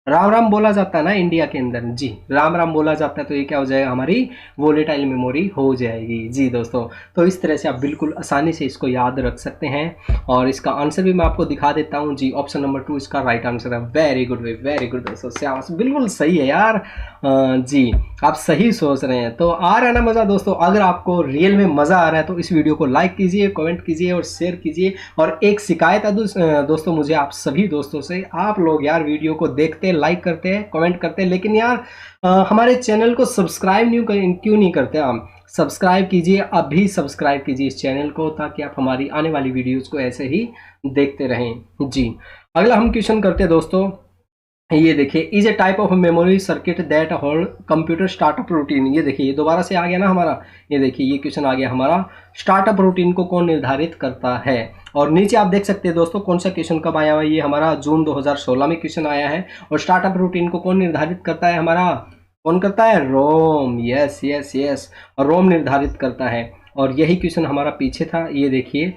राम राम बोला जाता है ना इंडिया के अंदर जी, राम राम बोला जाता है। तो ये क्या हो जाएगा, हमारी वोलेटाइल मेमोरी हो जाएगी जी दोस्तों। तो इस तरह से आप बिल्कुल आसानी से इसको याद रख सकते हैं। और इसका आंसर भी मैं आपको दिखा देता हूँ जी, ऑप्शन नंबर 2 इसका राइट आंसर है। वेरी गुड वेरी गुड दोस्तों, शाबाश, बिल्कुल सही है यार जी, आप सही सोच रहे हैं। तो आ रहा है ना मज़ा दोस्तों। अगर आपको रियल में मज़ा आ रहा है तो इस वीडियो को लाइक कीजिए, कमेंट कीजिए और शेयर कीजिए। और एक शिकायत है दोस्तों मुझे आप सभी दोस्तों से, आप लोग यार वीडियो को देखते, लाइक करते हैं, कमेंट करते हैं, लेकिन यार हमारे चैनल को सब्सक्राइब क्यों नहीं करते आप। सब्सक्राइब कीजिए, अभी सब्सक्राइब कीजिए इस चैनल को, ताकि आप हमारी आने वाली वीडियोज़ को ऐसे ही देखते रहें जी। अगला हम क्वेश्चन करते हैं दोस्तों, ये देखिए, is a type of memory circuit that hold computer startup routine. ये देखिए ये दोबारा से आ गया ना हमारा, ये देखिए ये क्वेश्चन आ गया हमारा, स्टार्टअप रूटीन को कौन निर्धारित करता है। और नीचे आप देख सकते हैं दोस्तों कौन सा क्वेश्चन कब आया हुआ है, ये हमारा जून 2016 में क्वेश्चन आया है। और स्टार्टअप रूटीन को कौन निर्धारित करता है, हमारा कौन करता है, रोम। यस यस यस, रोम निर्धारित करता है। और यही क्वेश्चन हमारा पीछे था, ये देखिए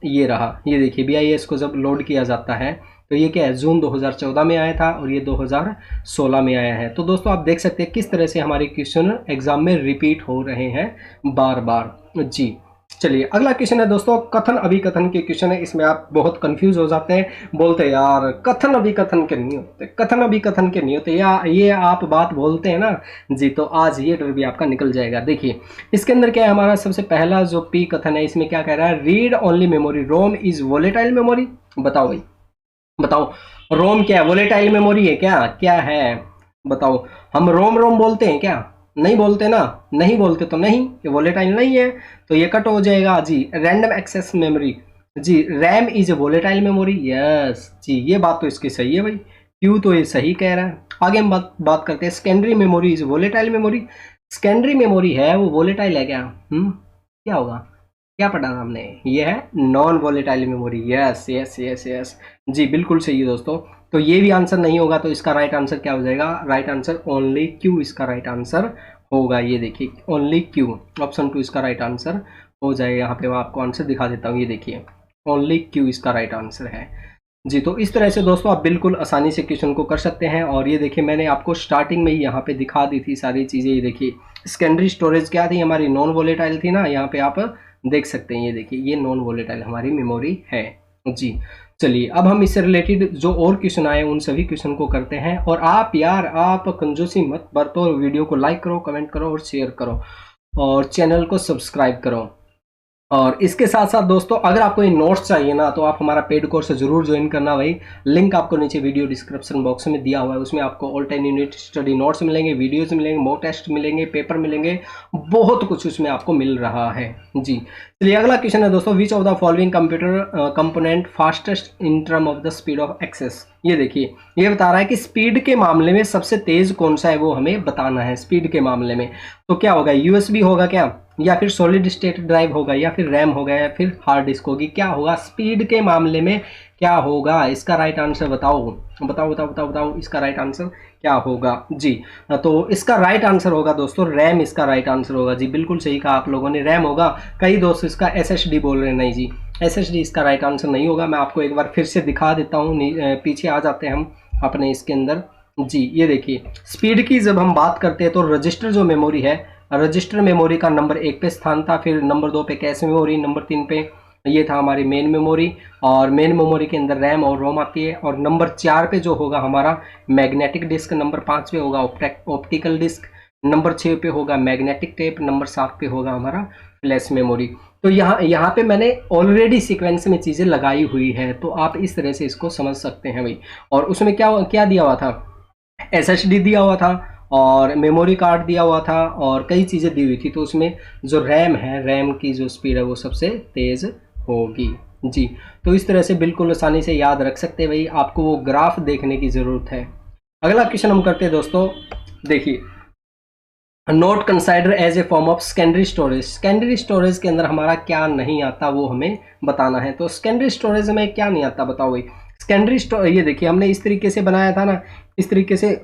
ये रहा, ये देखिए BIOS को जब लोड किया जाता है तो ये क्या है, जून 2014 में आया था और ये 2016 में आया है। तो दोस्तों आप देख सकते हैं किस तरह से हमारे क्वेश्चन एग्जाम में रिपीट हो रहे हैं बार बार जी। चलिए अगला क्वेश्चन है दोस्तों, कथन अभिकथन के क्वेश्चन है। इसमें आप बहुत कंफ्यूज हो जाते हैं, बोलते हैं यार कथन अभिकथन के नहीं होते, कथन अभिकथन के नहीं होते, या ये आप बात बोलते हैं ना जी। तो आज ये डर भी आपका निकल जाएगा। देखिए इसके अंदर क्या है, हमारा सबसे पहला जो पी कथन है, इसमें क्या कह रहा है, read only memory Rome is volatile memory. बताओ भाई, बताओ रोम क्या है, वोलेटाइल मेमोरी है क्या, क्या है बताओ। हम रोम रोम बोलते हैं क्या, नहीं बोलते ना, नहीं बोलते तो नहीं, ये वोलेटाइल नहीं है, तो ये कट हो जाएगा जी। रैंडम एक्सेस मेमोरी जी, RAM is a volatile memory. Yes जी, ये बात तो इसकी सही है भाई, क्यों तो ये सही कह रहा है। आगे हम बात करते हैं, secondary memory is volatile memory. Secondary memory है वो वोलेटाइल है क्या, क्या होगा, क्या पढ़ा था हमने, ये है non volatile memory. Yes yes yes yes जी, बिल्कुल सही है दोस्तों। तो ये भी आंसर नहीं होगा, तो इसका राइट आंसर क्या हो जाएगा, राइट आंसर ओनली क्यू इसका राइट आंसर होगा। ये देखिए ओनली क्यू, ऑप्शन 2 इसका राइट आंसर हो जाएगा। यहाँ पे मैं आपको आंसर दिखा देता हूँ, ये देखिए ओनली क्यू इसका राइट आंसर है जी। तो इस तरह से दोस्तों आप बिल्कुल आसानी से क्वेश्चन को कर सकते हैं। और ये देखिए मैंने आपको स्टार्टिंग में ही यहाँ पे दिखा दी थी सारी चीज़ें। ये देखिए सेकेंडरी स्टोरेज क्या थी, हमारी नॉन वोलेटाइल थी ना, यहाँ पे आप देख सकते हैं। ये देखिए ये नॉन वोलेटाइल हमारी मेमोरी है जी। चलिए अब हम इससे रिलेटेड जो और क्वेश्चन आए उन सभी क्वेश्चन को करते हैं। और आप यार आप कंजूसी मत बरतो, वीडियो को लाइक करो, कमेंट करो और शेयर करो और चैनल को सब्सक्राइब करो। और इसके साथ साथ दोस्तों अगर आपको ये नोट्स चाहिए ना, तो आप हमारा पेड कोर्स जरूर ज्वाइन करना भाई। लिंक आपको नीचे वीडियो डिस्क्रिप्शन बॉक्स में दिया हुआ है। उसमें आपको ऑल 10 यूनिट स्टडी नोट्स मिलेंगे, वीडियोस मिलेंगे, मॉक टेस्ट मिलेंगे, पेपर मिलेंगे, बहुत कुछ उसमें आपको मिल रहा है जी। चलिए अगला क्वेश्चन है दोस्तों, which of the following computer component fastest in term of the speed of access. ये देखिए ये बता रहा है कि स्पीड के मामले में सबसे तेज कौन सा है, वो हमें बताना है स्पीड के मामले में। तो क्या होगा, यूएसबी होगा क्या, या फिर सॉलिड स्टेट ड्राइव होगा, या फिर रैम होगा, या फिर हार्ड डिस्क होगी, क्या होगा स्पीड के मामले में, क्या होगा इसका राइट आंसर बताओ बताओ बताओ बताओ बताओ, इसका राइट आंसर क्या होगा जी। तो इसका राइट आंसर होगा दोस्तों रैम, इसका राइट आंसर होगा जी। बिल्कुल सही कहा आप लोगों ने, रैम होगा। कई दोस्त इसका एसएसडी बोल रहे हैं, नहीं जी एसएसडी इसका राइट आंसर नहीं होगा। मैं आपको एक बार फिर से दिखा देता हूँ, पीछे आ जाते हैं हम अपने इसके अंदर जी। ये देखिए स्पीड की जब हम बात करते हैं तो रजिस्टर जो मेमोरी है, रजिस्टर मेमोरी का नंबर 1 पे स्थान था, फिर नंबर 2 पे कैश मेमोरी, नंबर 3 पे ये था हमारी मेन मेमोरी, और मेन मेमोरी के अंदर रैम और रोम आती है। और नंबर 4 पे जो होगा हमारा मैग्नेटिक डिस्क, नंबर 5 पे होगा ऑप्टिकल डिस्क, नंबर 6 पे होगा मैग्नेटिक टेप, नंबर 7 पे होगा हमारा फ्लैश मेमोरी। तो यहाँ पे मैंने ऑलरेडी सीक्वेंस में चीज़ें लगाई हुई है, तो आप इस तरह से इसको समझ सकते हैं भाई। और उसमें क्या क्या दिया हुआ था, एसएसडी दिया हुआ था और मेमोरी कार्ड दिया हुआ था और कई चीज़ें दी हुई थी। तो उसमें जो रैम है, रैम की जो स्पीड है वो सबसे तेज़ होगी जी। तो इस तरह से बिल्कुल आसानी से याद रख सकते हैं भाई, आपको वो ग्राफ देखने की ज़रूरत है। अगला क्वेश्चन हम करते हैं दोस्तों, देखिए note consider as a form of secondary storage. Secondary storage के अंदर हमारा क्या नहीं आता वो हमें बताना है। तो सेकेंडरी स्टोरेज में क्या नहीं आता बताओ भाई। सेकेंडरी स्टोरेज ये देखिए हमने इस तरीके से बनाया था ना, इस तरीके से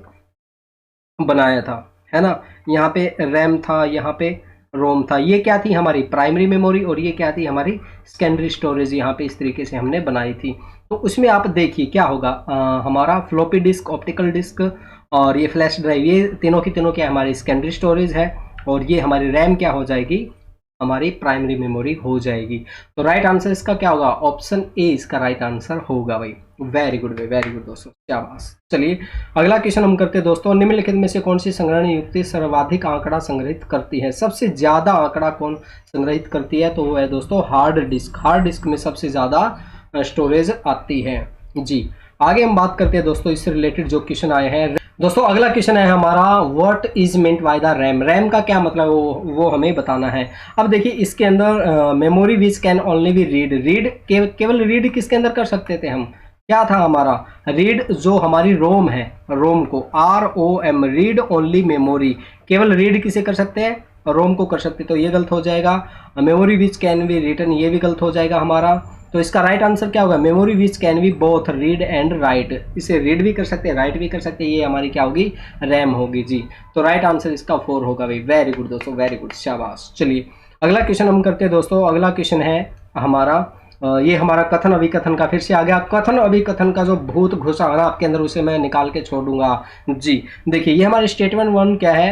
बनाया था, है ना। यहाँ पे रैम था, यहाँ पे रोम था, ये क्या थी हमारी प्राइमरी मेमोरी और ये क्या थी हमारी सेकेंडरी स्टोरेज। यहाँ पे इस तरीके से हमने बनाई थी। तो उसमें आप देखिए क्या होगा, हमारा फ्लॉपी डिस्क, ऑप्टिकल डिस्क और ये फ्लैश ड्राइव, ये तीनों की तीनों क्या हमारी सेकेंडरी स्टोरेज है। और ये हमारी रैम क्या हो जाएगी, हमारी प्राइमरी मेमोरी हो जाएगी। तो राइट आंसर इसका क्या होगा, ऑप्शन ए इसका राइट आंसर होगा भाई। वेरी गुड भाई, वेरी गुड दोस्तों, क्या बात। चलिए अगला क्वेश्चन हम करते हैं दोस्तों, निम्नलिखित में से कौन सी संग्रहण युक्ति सर्वाधिक आंकड़ा संग्रहित करती है। सबसे ज्यादा आंकड़ा कौन संग्रहित करती है, तो वो है दोस्तों हार्ड डिस्क। हार्ड डिस्क में सबसे ज्यादा स्टोरेज आती है जी। आगे हम बात करते हैं दोस्तों इससे रिलेटेड जो क्वेश्चन आए हैं दोस्तों। अगला क्वेश्चन है हमारा, what is meant by the RAM. RAM का क्या मतलब वो हमें बताना है। अब देखिए इसके अंदर memory which can only be read केवल रीड किसके अंदर कर सकते थे हम, क्या था हमारा रीड, जो हमारी रोम है, रोम को ROM रीड ओनली मेमोरी, केवल रीड किसे कर सकते हैं, रोम को कर सकते। तो ये गलत हो जाएगा। Memory which can be written, ये भी गलत हो जाएगा हमारा। तो इसका राइट आंसर क्या होगा, memory which can B both read and right, इसे रीड भी कर सकते हैं राइट भी कर सकते हैं, ये हमारी क्या होगी रैम होगी जी। तो राइट आंसर इसका 4 होगा भाई। वेरी गुड दोस्तों, वेरी गुड, शाबाश। चलिए अगला क्वेश्चन हम करते हैं दोस्तों। अगला क्वेश्चन है हमारा ये हमारा कथन अभिकथन का फिर से आ गया। कथन अभिकथन का जो भूत घुसा है ना आपके अंदर, उसे मैं निकाल के छोड़ दूंगा जी। देखिए ये हमारे स्टेटमेंट 1 क्या है,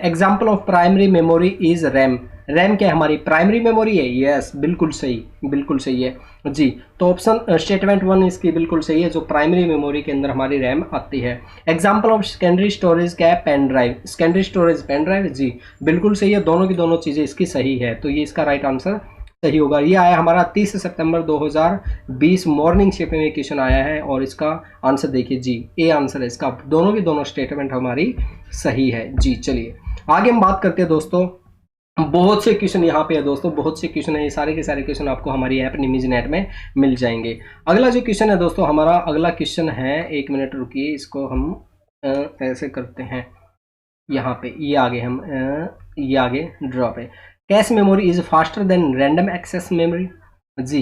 example of primary memory is RAM. RAM क्या है हमारी प्राइमरी मेमोरी है, यस बिल्कुल सही, बिल्कुल सही है जी। तो ऑप्शन स्टेटमेंट 1 इसकी बिल्कुल सही है, जो प्राइमरी मेमोरी के अंदर हमारी रैम आती है। एग्जाम्पल ऑफ सेकेंडरी स्टोरेज क्या है, pen drive. Secondary storage pen drive जी, बिल्कुल सही है, दोनों की दोनों चीज़ें इसकी सही है। तो ये इसका राइट आंसर सही होगा। ये आया हमारा 30 सितंबर 2020 मॉर्निंग शिप में क्वेश्चन आया है और इसका आंसर देखिए जी, ए आंसर है इसका। दोनों की दोनों स्टेटमेंट हमारी सही है जी। चलिए आगे हम बात करते हैं दोस्तों, बहुत से क्वेश्चन यहाँ पे है दोस्तों, बहुत से क्वेश्चन है, ये सारे के सारे क्वेश्चन आपको हमारी ऐप निमिज नेट में मिल जाएंगे। अगला जो क्वेश्चन है दोस्तों, हमारा अगला क्वेश्चन है, एक मिनट रुकिए, इसको हम ऐसे करते हैं, यहाँ पे ये आगे हम ये आगे ड्रॉप है। Cache memory is faster than random access memory. जी,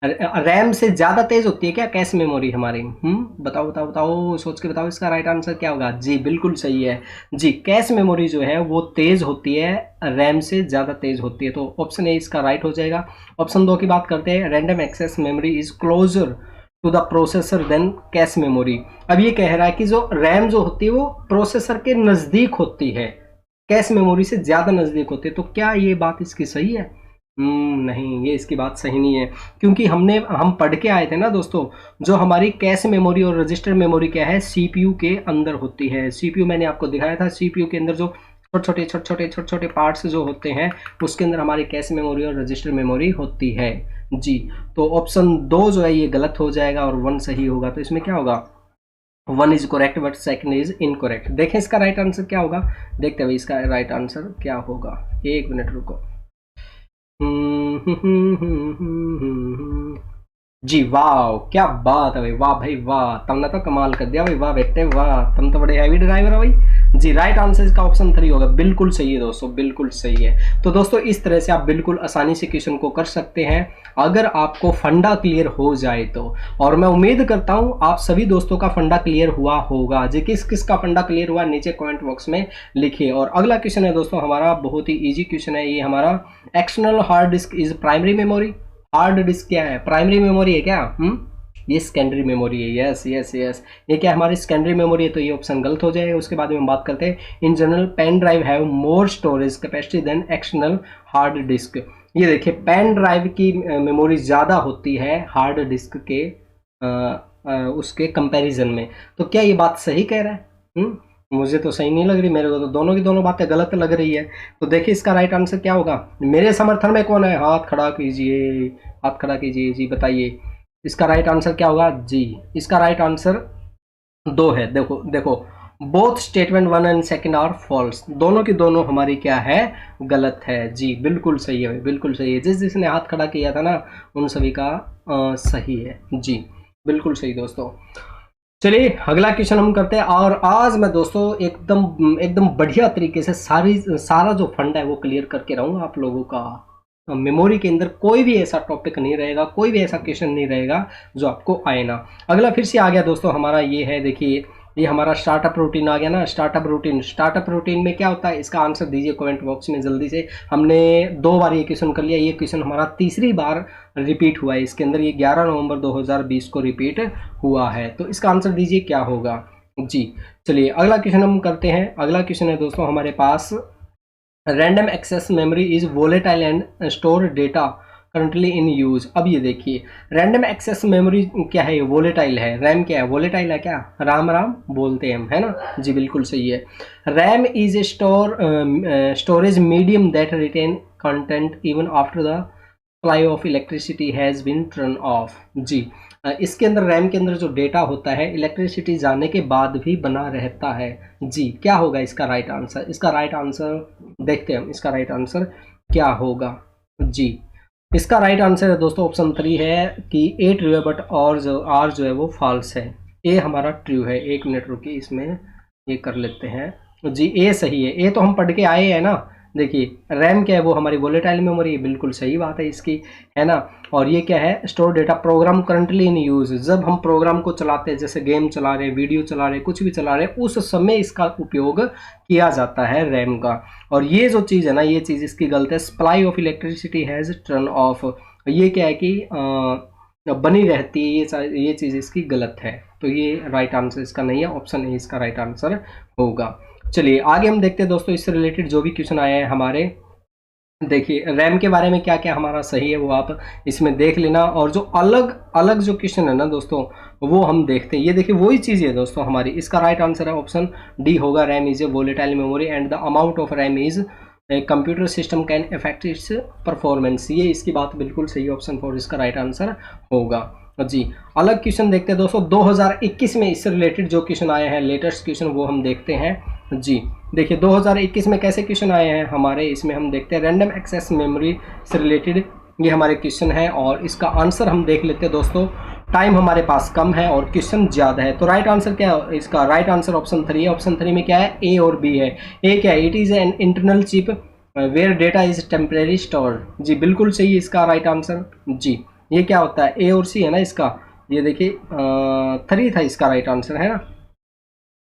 रैम से ज्यादा तेज होती है क्या कैश मेमोरी हमारी? बताओ बताओ बताओ, सोच के बताओ इसका राइट आंसर क्या होगा। जी बिल्कुल सही है। जी, कैश मेमोरी जो है वो तेज होती है, रैम से ज्यादा तेज होती है, तो ऑप्शन ए इसका राइट हो जाएगा। ऑप्शन 2 की बात करते हैं, random access memory is closer to the processor than cache memory. अब ये कह रहा है कि जो रैम जो होती है वो प्रोसेसर के नजदीक होती है, कैश मेमोरी से ज्यादा नजदीक होती है, तो क्या ये बात इसकी सही है? नहीं, ये इसकी बात सही नहीं है, क्योंकि हम पढ़ के आए थे ना दोस्तों, जो हमारी कैश मेमोरी और रजिस्टर मेमोरी क्या है, सीपीयू के अंदर होती है। सीपीयू मैंने आपको दिखाया था, सीपीयू के अंदर जो छोटे छोटे पार्ट्स जो होते हैं उसके अंदर हमारी कैश मेमोरी और रजिस्टर मेमोरी होती है। जी, तो ऑप्शन 2 जो है ये गलत हो जाएगा और 1 सही होगा। तो इसमें क्या होगा, 1 is correct but second is incorrect. देखें इसका राइट आंसर क्या होगा, देखते हैं इसका राइट आंसर क्या होगा। 1 मिनट रुको। जी वाह, क्या बात है भाई, वाह भाई वाह, तुमने तो कमाल कर दिया भाई, वाह बेटे वाह, तुम तो बड़े हैवी ड्राइवर हो भाई। जी, राइट आंसर इसका ऑप्शन 3 होगा, बिल्कुल सही है दोस्तों, बिल्कुल सही है। तो दोस्तों इस तरह से आप बिल्कुल आसानी से क्वेश्चन को कर सकते हैं अगर आपको फंडा क्लियर हो जाए तो। और मैं उम्मीद करता हूं आप सभी दोस्तों का फंडा क्लियर हुआ होगा। जी, किस किस का फंडा क्लियर हुआ नीचे कमेंट बॉक्स में लिखिए। और अगला क्वेश्चन है दोस्तों हमारा, बहुत ही ईजी क्वेश्चन है ये हमारा, external hard disc is primary memory. Hard disk क्या है, प्राइमरी मेमोरी है क्या? ये सेकेंडरी मेमोरी है। यस यस यस, ये क्या हमारी सेकेंडरी मेमोरी है, तो ये ऑप्शन गलत हो जाएगा। उसके बाद में हम बात करते हैं, in general pen drive have more storage capacity than external hard disk. ये देखिए, पेन ड्राइव की मेमोरी ज़्यादा होती है हार्ड डिस्क के उसके कंपैरिजन में। तो क्या ये बात सही कह रहा है? मुझे तो सही नहीं लग रही, मेरे को तो दोनों की दोनों बातें गलत लग रही है। तो देखिए इसका राइट आंसर क्या होगा। मेरे समर्थन में कौन है, हाथ खड़ा कीजिए, हाथ खड़ा कीजिए। जी बताइए इसका राइट आंसर क्या होगा। जी, इसका राइट आंसर 2 है। देखो देखो, both statement 1 and second are false, दोनों की दोनों हमारी क्या है, गलत है। जी बिल्कुल सही है, बिल्कुल सही है। जिसने हाथ खड़ा किया था ना उन सभी का सही है। जी बिल्कुल सही दोस्तों। चलिए अगला क्वेश्चन हम करते हैं। और आज मैं दोस्तों एकदम बढ़िया तरीके से सारा जो फंड है वो क्लियर करके रहूँगा आप लोगों का। मेमोरी के अंदर कोई भी ऐसा टॉपिक नहीं रहेगा, कोई भी ऐसा क्वेश्चन नहीं रहेगा जो आपको आए ना। अगला फिर से आ गया दोस्तों हमारा, ये है देखिए, ये हमारा स्टार्टअप रूटीन आ गया ना। स्टार्टअप रूटीन में क्या होता है, इसका आंसर दीजिए कमेंट बॉक्स में जल्दी से। हमने 2 बार ये क्वेश्चन कर लिया, ये क्वेश्चन हमारा तीसरी बार रिपीट हुआ है इसके अंदर, ये 11 नवंबर 2020 को रिपीट हुआ है। तो इसका आंसर दीजिए क्या होगा। जी चलिए अगला क्वेश्चन हम करते हैं। अगला क्वेश्चन है दोस्तों हमारे पास, random access memory is volatile and store data currently in use. अब ये देखिए, रैंडम एक्सेस मेमोरी क्या है, वोलेटाइल है। रैम क्या है, वोलेटाइल है क्या, राम राम बोलते हैं हम, है ना। जी बिल्कुल सही है। RAM is a storage medium that retain content even after the supply of electricity has been turn off. जी, इसके अंदर रैम के अंदर जो डेटा होता है इलेक्ट्रिसिटी जाने के बाद भी बना रहता है। जी, क्या होगा इसका राइट आंसर। इसका राइट आंसर देखते हैं हम, इसका राइट आंसर क्या होगा। जी, इसका राइट आंसर है दोस्तों ऑप्शन 3 है कि ए ट्रू है बट और जो आर जो है वो फॉल्स है। ए हमारा ट्रू है। 1 मिनट रुकिए, इसमें ये कर लेते हैं। जी ए सही है, ए तो हम पढ़ के आए हैं ना। देखिए रैम क्या है, वो हमारी वोलेटाइल मेमोरी, बिल्कुल सही बात है इसकी, है ना। और ये क्या है, store data programme currently in use. जब हम प्रोग्राम को चलाते हैं, जैसे गेम चला रहे, वीडियो चला रहे, कुछ भी चला रहे, उस समय इसका उपयोग किया जाता है रैम का। और ये जो चीज़ है ना, ये चीज़ इसकी गलत है, supply of electricity has turn off. ये क्या है कि बनी रहती है, ये चीज़ इसकी गलत है। तो ये राइट आंसर इसका नहीं है, ऑप्शन ए इसका राइट आंसर होगा। चलिए आगे हम देखते हैं दोस्तों, इससे रिलेटेड जो भी क्वेश्चन आए हैं हमारे। देखिए रैम के बारे में क्या क्या हमारा सही है वो आप इसमें देख लेना। और जो अलग अलग जो क्वेश्चन है ना दोस्तों, वो हम देखते हैं। ये देखिए वही चीज़ है दोस्तों हमारी। इसका राइट आंसर है ऑप्शन डी होगा, RAM is a volatile memory and the amount of RAM is computer system can affect it's performance. ये इसकी बात बिल्कुल सही, ऑप्शन 4 इसका राइट आंसर होगा। जी, अलग क्वेश्चन देखते हैं दोस्तों। 2021 में इससे रिलेटेड जो क्वेश्चन आए हैं, लेटेस्ट क्वेश्चन, वो हम देखते हैं। जी देखिए 2021 में कैसे क्वेश्चन आए हैं हमारे, इसमें हम देखते हैं रैंडम एक्सेस मेमोरी से रिलेटेड ये हमारे क्वेश्चन है। और इसका आंसर हम देख लेते हैं दोस्तों। टाइम हमारे पास कम है और क्वेश्चन ज़्यादा है, तो राइट आंसर क्या है इसका। राइट आंसर ऑप्शन 3 है। ऑप्शन 3 में क्या है, ए और बी है। ए क्या है, it is an internal chip where data is temporary store, जी बिल्कुल सही है इसका राइट आंसर। जी ये क्या होता है, ए और सी है ना इसका, ये देखिए 3 था इसका राइट आंसर, है ना।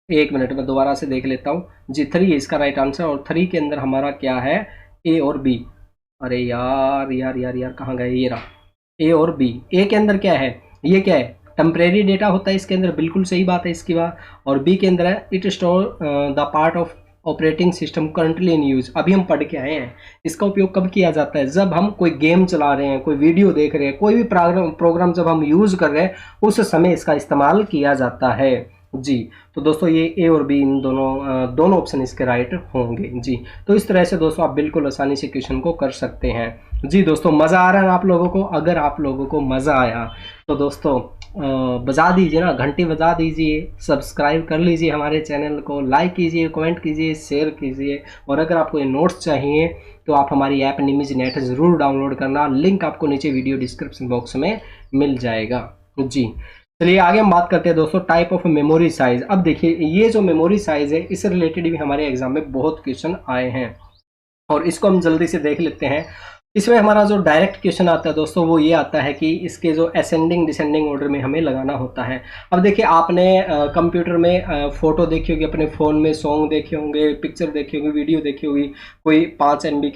एक मिनट में दोबारा से देख लेता हूँ, जी 3 है इसका राइट आंसर, और 3 के अंदर हमारा क्या है, ए और बी। अरे यार यार यार यार कहाँ गए, ये रहा ए और बी। ए के अंदर क्या है, ये क्या है, टेम्परेरी डेटा होता है इसके अंदर, बिल्कुल सही बात है इसकी बात। और बी के अंदर है it store the part of operating system currently in use. अभी हम पढ़ के आए हैं, इसका उपयोग कब किया जाता है, जब हम कोई गेम चला रहे हैं, कोई वीडियो देख रहे हैं, कोई भी प्रोग्राम जब हम यूज कर रहे हैं उस समय इसका इस्तेमाल किया जाता है। जी तो दोस्तों ये ए और बी इन दोनों ऑप्शन इसके राइट होंगे। जी तो इस तरह से दोस्तों आप बिल्कुल आसानी से क्वेश्चन को कर सकते हैं। जी दोस्तों मज़ा आ रहा है आप लोगों को, अगर आप लोगों को मज़ा आया तो दोस्तों बजा दीजिए ना, घंटी बजा दीजिए, सब्सक्राइब कर लीजिए हमारे चैनल को, लाइक कीजिए, कमेंट कीजिए, शेयर कीजिए। और अगर आपको ये नोट्स चाहिए तो आप हमारी ऐप निमिज नेट ज़रूर डाउनलोड करना, लिंक आपको नीचे वीडियो डिस्क्रिप्शन बॉक्स में मिल जाएगा। जी चलिए आगे हम बात करते हैं दोस्तों टाइप ऑफ मेमोरी साइज। अब देखिए ये जो मेमोरी साइज है इससे रिलेटेड भी हमारे एग्जाम में बहुत क्वेश्चन आए हैं और इसको हम जल्दी से देख लेते हैं। इसमें हमारा जो डायरेक्ट क्वेश्चन आता है दोस्तों वो ये आता है कि इसके जो असेंडिंग डिसेंडिंग ऑर्डर में हमें लगाना होता है। अब देखिए आपने कंप्यूटर में फ़ोटो देखी होगी, अपने फ़ोन में सॉन्ग देखे होंगे, पिक्चर देखी होगी, वीडियो देखी होगी, कोई 5 MB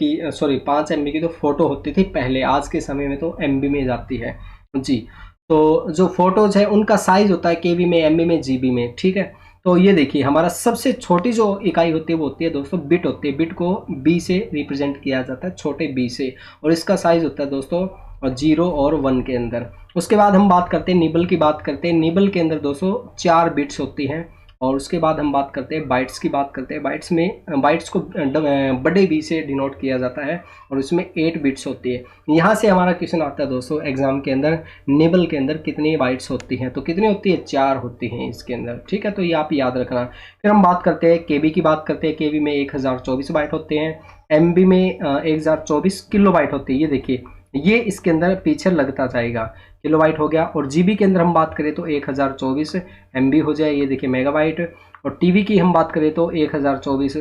की तो फ़ोटो होती थी पहले, आज के समय में तो MB में जाती है। जी तो जो फोटोज है उनका साइज होता है KB में, MB में, GB में, ठीक है। तो ये देखिए हमारा सबसे छोटी जो इकाई होती है वो होती है दोस्तों बिट होती है, बिट को B से रिप्रेजेंट किया जाता है, छोटे B से, और इसका साइज होता है दोस्तों 0 और 1 के अंदर। उसके बाद हम बात करते हैं निबल की, बात करते हैं निबल के अंदर दोस्तों 4 बिट्स होती हैं। और उसके बाद हम बात करते हैं बाइट्स की, बात करते हैं बाइट्स में, बाइट्स को बड़े B से डिनोट किया जाता है और इसमें 8 बिट्स होती है। यहाँ से हमारा क्वेश्चन आता है दोस्तों एग्जाम के अंदर, निबल के अंदर कितनी बाइट्स होती हैं, तो कितनी होती है, 4 होती हैं इसके अंदर, ठीक है। तो ये आप याद रखना। फिर हम बात करते हैं KB की, बात करते हैं KB में 1024 बाइट होते हैं, MB में 1024 किलोबाइट होती है। ये देखिए ये इसके अंदर पीछे लगता जाएगा, किलोबाइट हो गया। और GB के अंदर हम बात करें तो 1024 MB हो जाए, ये देखिए मेगाबाइट। और TB की हम बात करें तो 1024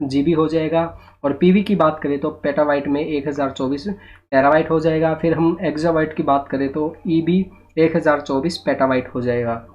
GB हो जाएगा। और PB की बात करें तो पेटाबाइट में 1024 टेराबाइट हो जाएगा। फिर हम एक्साबाइट की बात करें तो EB 1024 पेटाबाइट हो जाएगा।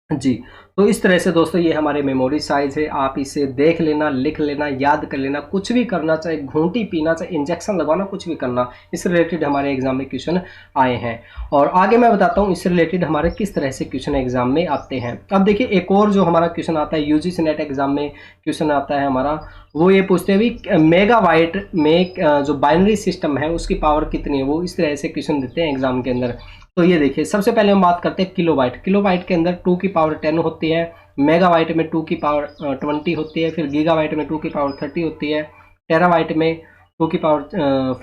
जी तो इस तरह से दोस्तों ये हमारे मेमोरी साइज है, आप इसे देख लेना, लिख लेना, याद कर लेना, कुछ भी करना, चाहे घूंटी पीना, चाहे इंजेक्शन लगवाना, कुछ भी करना, इससे रिलेटेड हमारे एग्जाम में क्वेश्चन आए हैं। और आगे मैं बताता हूँ इससे रिलेटेड हमारे किस तरह से क्वेश्चन एग्जाम में आते हैं। अब देखिए एक और जो हमारा क्वेश्चन आता है UGC नेट एग्जाम में क्वेश्चन आता है हमारा, वो ये पूछते हैं भी मेगाबाइट में जो बाइनरी सिस्टम है उसकी पावर कितनी है, वो इस तरह से क्वेश्चन देते हैं एग्जाम के अंदर। तो ये देखिए सबसे पहले हम बात करते हैं किलोबाइट। किलोबाइट के अंदर 2 की पावर 10 होती है, मेगाबाइट में 2 की पावर 20 होती है, फिर गीगाबाइट में 2 की पावर 30 होती है, टेराबाइट में 2 की पावर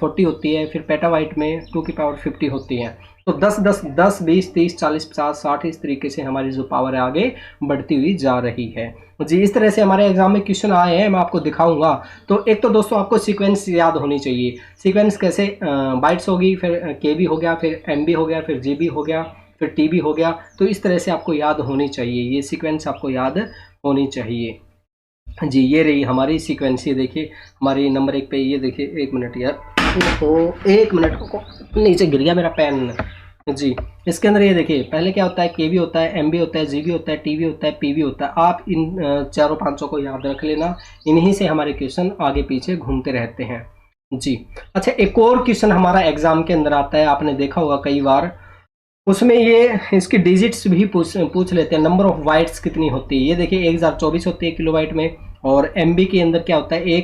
40 होती है, फिर पेटाबाइट में 2 की पावर 50 होती है। तो 10 10 10 20 30 40 50 60 इस तरीके से हमारी जो पावर है आगे बढ़ती हुई जा रही है। जी इस तरह से हमारे एग्जाम में क्वेश्चन आए हैं, मैं आपको दिखाऊंगा। तो एक तो दोस्तों आपको सीक्वेंस याद होनी चाहिए। सीक्वेंस कैसे, बाइट्स होगी, फिर KB हो गया, फिर MB हो गया, फिर GB हो गया, फिर TB हो गया। तो इस तरह से आपको याद होनी चाहिए, ये सीक्वेंस आपको याद होनी चाहिए। जी ये रही हमारी सीक्वेंस। ये देखिए हमारी नंबर 1 पे, ये देखिए, एक मिनट यार, एक मिनट को नीचे गिर गया मेरा पेन। जी इसके अंदर ये देखिए पहले क्या होता है, KB होता है, MB होता है, GB होता है, TB होता है, PB होता है। आप इन चारों पांचों को याद रख लेना, इन्हीं से हमारे क्वेश्चन आगे पीछे घूमते रहते हैं। जी अच्छा एक और क्वेश्चन हमारा एग्जाम के अंदर आता है, आपने देखा होगा कई बार, उसमें ये इसकी डिजिट्स भी पूछ लेते हैं, नंबर ऑफ बाइट्स कितनी होती है। ये देखिए 1024 होती है किलोबाइट में। और MB के अंदर क्या होता है,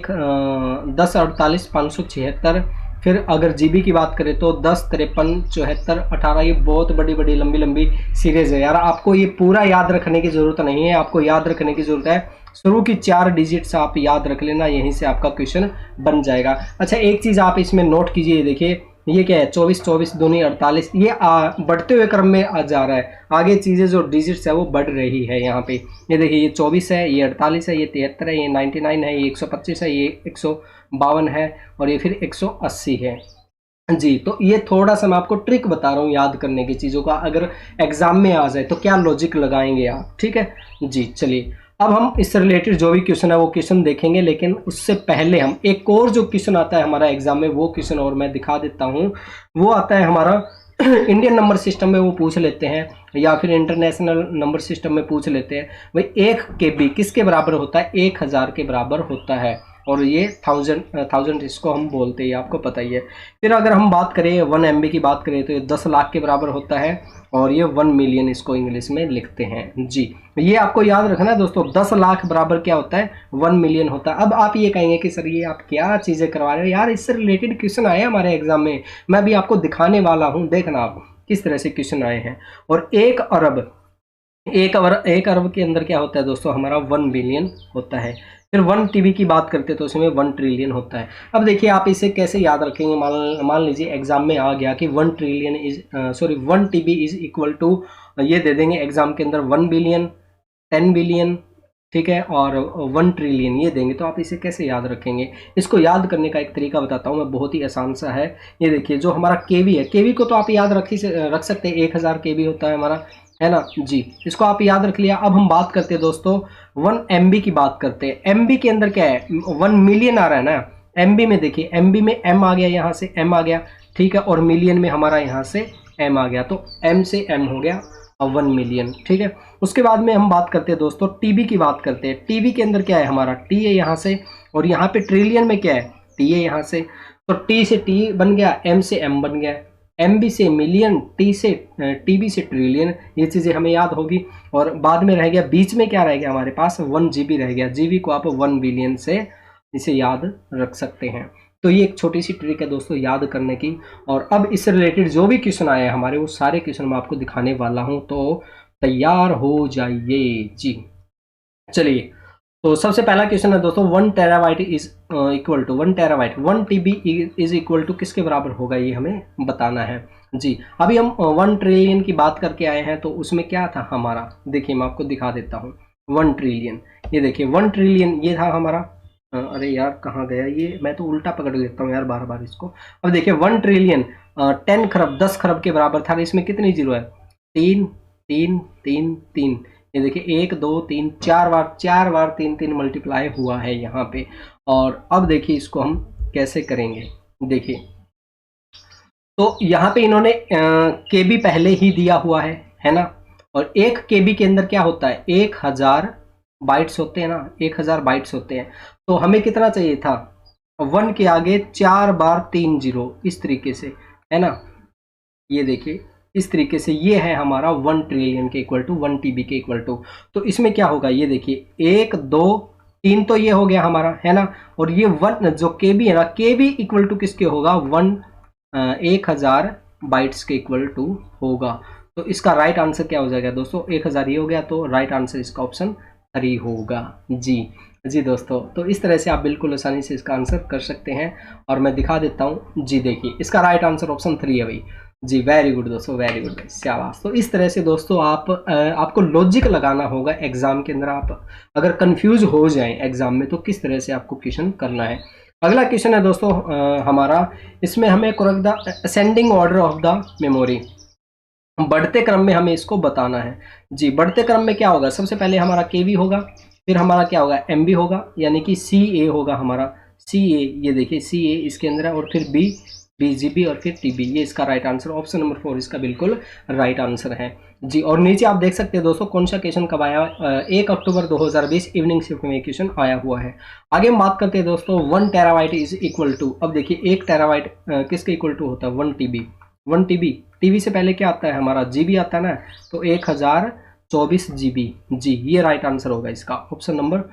10 48 576। फिर अगर GB की बात करें तो 10 53 74 18। ये बहुत बड़ी बड़ी लंबी लंबी सीरीज है यार, आपको ये पूरा याद रखने की ज़रूरत नहीं है, आपको याद रखने की ज़रूरत है शुरू की 4 डिजिट्स आप याद रख लेना, यहीं से आपका क्वेश्चन बन जाएगा। अच्छा एक चीज़ आप इसमें नोट कीजिए, देखिए ये क्या है, 24 24 दूनी 48, ये बढ़ते हुए क्रम में आ जा रहा है, आगे चीज़ें जो डिजिट्स है वो बढ़ रही है यहाँ पे। ये देखिए ये 24 है, ये 48 है, ये 73 है, ये 99 है, ये 125 है, ये 152 है, और ये फिर 180 है। जी तो ये थोड़ा सा मैं आपको ट्रिक बता रहा हूँ याद करने की चीज़ों का, अगर एग्जाम में आ जाए तो क्या लॉजिक लगाएंगे आप, ठीक है जी। चलिए अब हम इससे रिलेटेड जो भी क्वेश्चन है वो क्वेश्चन देखेंगे, लेकिन उससे पहले हम एक और जो क्वेश्चन आता है हमारा एग्जाम में वो क्वेश्चन और मैं दिखा देता हूँ। वो आता है हमारा इंडियन नंबर सिस्टम में, वो पूछ लेते हैं या फिर इंटरनेशनल नंबर सिस्टम में पूछ लेते हैं भाई 1 KB किसके बराबर होता है, 1000 के बराबर होता है, और ये थाउजेंड इसको हम बोलते हैं, आपको पता ही है। फिर अगर हम बात करें 1 MB की बात करें तो ये 10 लाख के बराबर होता है, और ये 1 मिलियन इसको इंग्लिश में लिखते हैं जी। ये आपको याद रखना है दोस्तों, 10 लाख बराबर क्या होता है, 1 मिलियन होता है। अब आप ये कहेंगे कि सर ये आप क्या चीज़ें करवा रहे हो यार, इससे रिलेटेड क्वेश्चन आए हमारे एग्जाम में, मैं अभी आपको दिखाने वाला हूँ, देखना आप किस तरह से क्वेश्चन आए हैं। और 1 अरब के अंदर क्या होता है दोस्तों, हमारा 1 बिलियन होता है। फिर 1 TB की बात करते हैं तो उसमें 1 ट्रिलियन होता है। अब देखिए आप इसे कैसे याद रखेंगे, मान लीजिए एग्जाम में आ गया कि 1 TB इज इक्वल टू, ये दे देंगे एग्जाम के अंदर 1 बिलियन, 10 बिलियन, ठीक है, और 1 ट्रिलियन ये देंगे, तो आप इसे कैसे याद रखेंगे। इसको याद करने का एक तरीका बताता हूँ मैं, बहुत ही आसान सा है। ये देखिए जो हमारा केवी है, केवी को तो आप याद रख सकते हैं, 1000 KB होता है हमारा, है ना जी, इसको आप याद रख लिया। अब हम बात करते हैं दोस्तों 1 MB की बात करते हैं। MB के अंदर क्या है, 1 मिलियन आ रहा है ना, MB में देखिए, MB में M आ गया, यहाँ से M आ गया, ठीक है, और मिलियन में हमारा यहाँ से M आ गया, तो M से M हो गया 1 मिलियन, ठीक है। उसके बाद में हम बात करते हैं दोस्तों TB की बात करते हैं। TB के अंदर क्या है हमारा, T है यहाँ से, और यहाँ पे ट्रिलियन में क्या है, T है यहाँ से, तो T से T बन गया, M से M बन गया, MB से मिलियन, TB से ट्रिलियन, ये चीज़ें हमें याद होगी। और बाद में रह गया, बीच में क्या रह गया हमारे पास, 1 GB रह गया, GB को आप 1 बिलियन से इसे याद रख सकते हैं। तो ये एक छोटी सी ट्रिक है दोस्तों याद करने की। और अब इससे रिलेटेड जो भी क्वेश्चन आए हैं हमारे, वो सारे क्वेश्चन मैं आपको दिखाने वाला हूँ, तो तैयार हो जाइए जी। चलिए, तो सबसे पहला क्वेश्चन है दोस्तों, 1 terabyte is equal to 1 terabyte 1 TB is equal to किसके बराबर होगा, ये हमें बताना है जी। अभी हम 1 ट्रिलियन की बात करके आए हैं, तो उसमें क्या था हमारा, देखिए मैं आपको दिखा देता हूँ। 1 ट्रिलियन, ये देखिए 1 ट्रिलियन ये था हमारा, अरे यार कहाँ गया ये, मैं तो उल्टा पकड़ देता हूँ यार बार बार इसको। अब देखिए 1 ट्रिलियन 10 खरब 10 खरब के बराबर था, इसमें कितनी जीरो है, 3 3 3 3, ये देखिए 1 2 3 4 बार 3 3 मल्टीप्लाई हुआ है यहाँ पे। और अब देखिए इसको हम कैसे करेंगे, देखिए तो यहाँ पे इन्होंने KB पहले ही दिया हुआ है ना, और 1 KB के अंदर क्या होता है, 1000 बाइट्स होते हैं ना, 1000 बाइट्स होते हैं। तो हमें कितना चाहिए था, 1 के आगे 4 बार 3 जीरो, इस तरीके से, है ना, ये देखिए इस तरीके से, ये है हमारा 1 ट्रिलियन के इक्वल टू 1 TB के इक्वल टू। तो इसमें क्या होगा, ये देखिए 1 2 3 तो ये हो गया हमारा, है ना, और ये 1 जो KB है ना, KB इक्वल टू किसके होगा, 1000 बाइट्स के इक्वल टू होगा। तो इसका राइट आंसर क्या हो जाएगा दोस्तों, 1000 ये हो गया, तो राइट आंसर इसका ऑप्शन 3 होगा जी दोस्तों। तो इस तरह से आप बिल्कुल आसानी से इसका आंसर कर सकते हैं, और मैं दिखा देता हूँ जी। देखिए इसका राइट आंसर ऑप्शन 3 है भाई जी, वेरी गुड दोस्तों, वेरी गुड, शाबाश। तो इस तरह से दोस्तों आपको लॉजिक लगाना होगा एग्जाम के अंदर। आप अगर कंफ्यूज हो जाएं एग्जाम में, तो किस तरह से आपको क्वेश्चन करना है। अगला क्वेश्चन है दोस्तों हमारा, इसमें हमें correct the ascending order of the memory, बढ़ते क्रम में हमें इसको बताना है जी। बढ़ते क्रम में क्या होगा, सबसे पहले हमारा KB होगा, फिर हमारा क्या होगा, MB होगा, यानी कि CA होगा हमारा, CA, ये देखिए CA इसके अंदर है, और फिर BGB और फिर TB, ये इसका राइट आंसर, ऑप्शन नंबर 4 इसका बिल्कुल राइट आंसर है जी। और नीचे आप देख सकते हैं दोस्तों कौन सा क्वेश्चन कब आया, 1 अक्टूबर 2020 इवनिंग शिफ्ट में क्वेश्चन आया हुआ है। आगे हम बात करते हैं दोस्तों 1 टेराबाइट इज इक्वल टू, अब देखिए 1 टेराबाइट किसके इक्वल टू होता है, 1 TB। TB से पहले क्या आता है हमारा, GB आता है ना, तो 1024 GB जी, ये राइट आंसर होगा इसका, ऑप्शन नंबर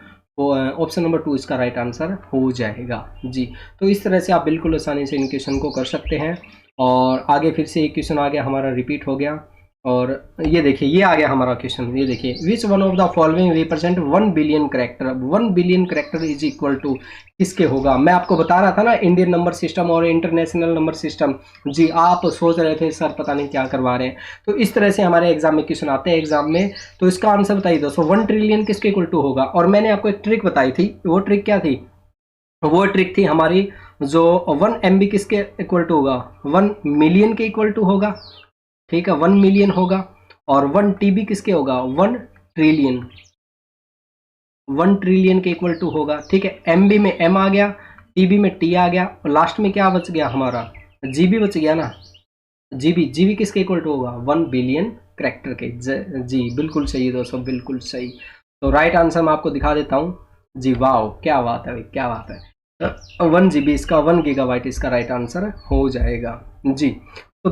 2 इसका राइट आंसर हो जाएगा जी। तो इस तरह से आप बिल्कुल आसानी से इन क्वेश्चन को कर सकते हैं। और आगे फिर से एक क्वेश्चन आ गया हमारा, रिपीट हो गया, और ये देखिए ये आ गया हमारा क्वेश्चन, ये देखिए which one of the following represent 1 billion character. 1 billion character is equal to किसके होगा, मैं आपको बता रहा था ना, इंडियन नंबर सिस्टम और इंटरनेशनल नंबर सिस्टम जी। आप सोच रहे थे सर पता नहीं क्या करवा रहे हैं, तो इस तरह से हमारे एग्जाम में क्वेश्चन आते हैं एग्जाम में। तो इसका आंसर बताइए दोस्तों, 1 ट्रिलियन किसके इक्वल टू होगा। और मैंने आपको एक ट्रिक बताई थी, वो ट्रिक क्या थी, वो ट्रिक थी हमारी जो 1 MB किसके इक्वल टू होगा, 1 मिलियन के इक्वल टू होगा, ठीक है, 1 मिलियन होगा, और 1 TB किसके होगा, 1 ट्रिलियन, 1 ट्रिलियन के इक्वल टू होगा, ठीक है। MB में M आ गया, TB में T आ गया, और लास्ट में क्या बच गया हमारा, GB बच गया ना। GB किसके इक्वल टू होगा, 1 बिलियन कैरेक्टर के। जी बिल्कुल सही है दोस्तों, बिल्कुल सही। तो राइट आंसर मैं आपको दिखा देता हूँ जी। वाह क्या बात है भाई, क्या बात है। 1 GB इसका, 1 गीगाबाइट इसका राइट आंसर हो जाएगा जी। तो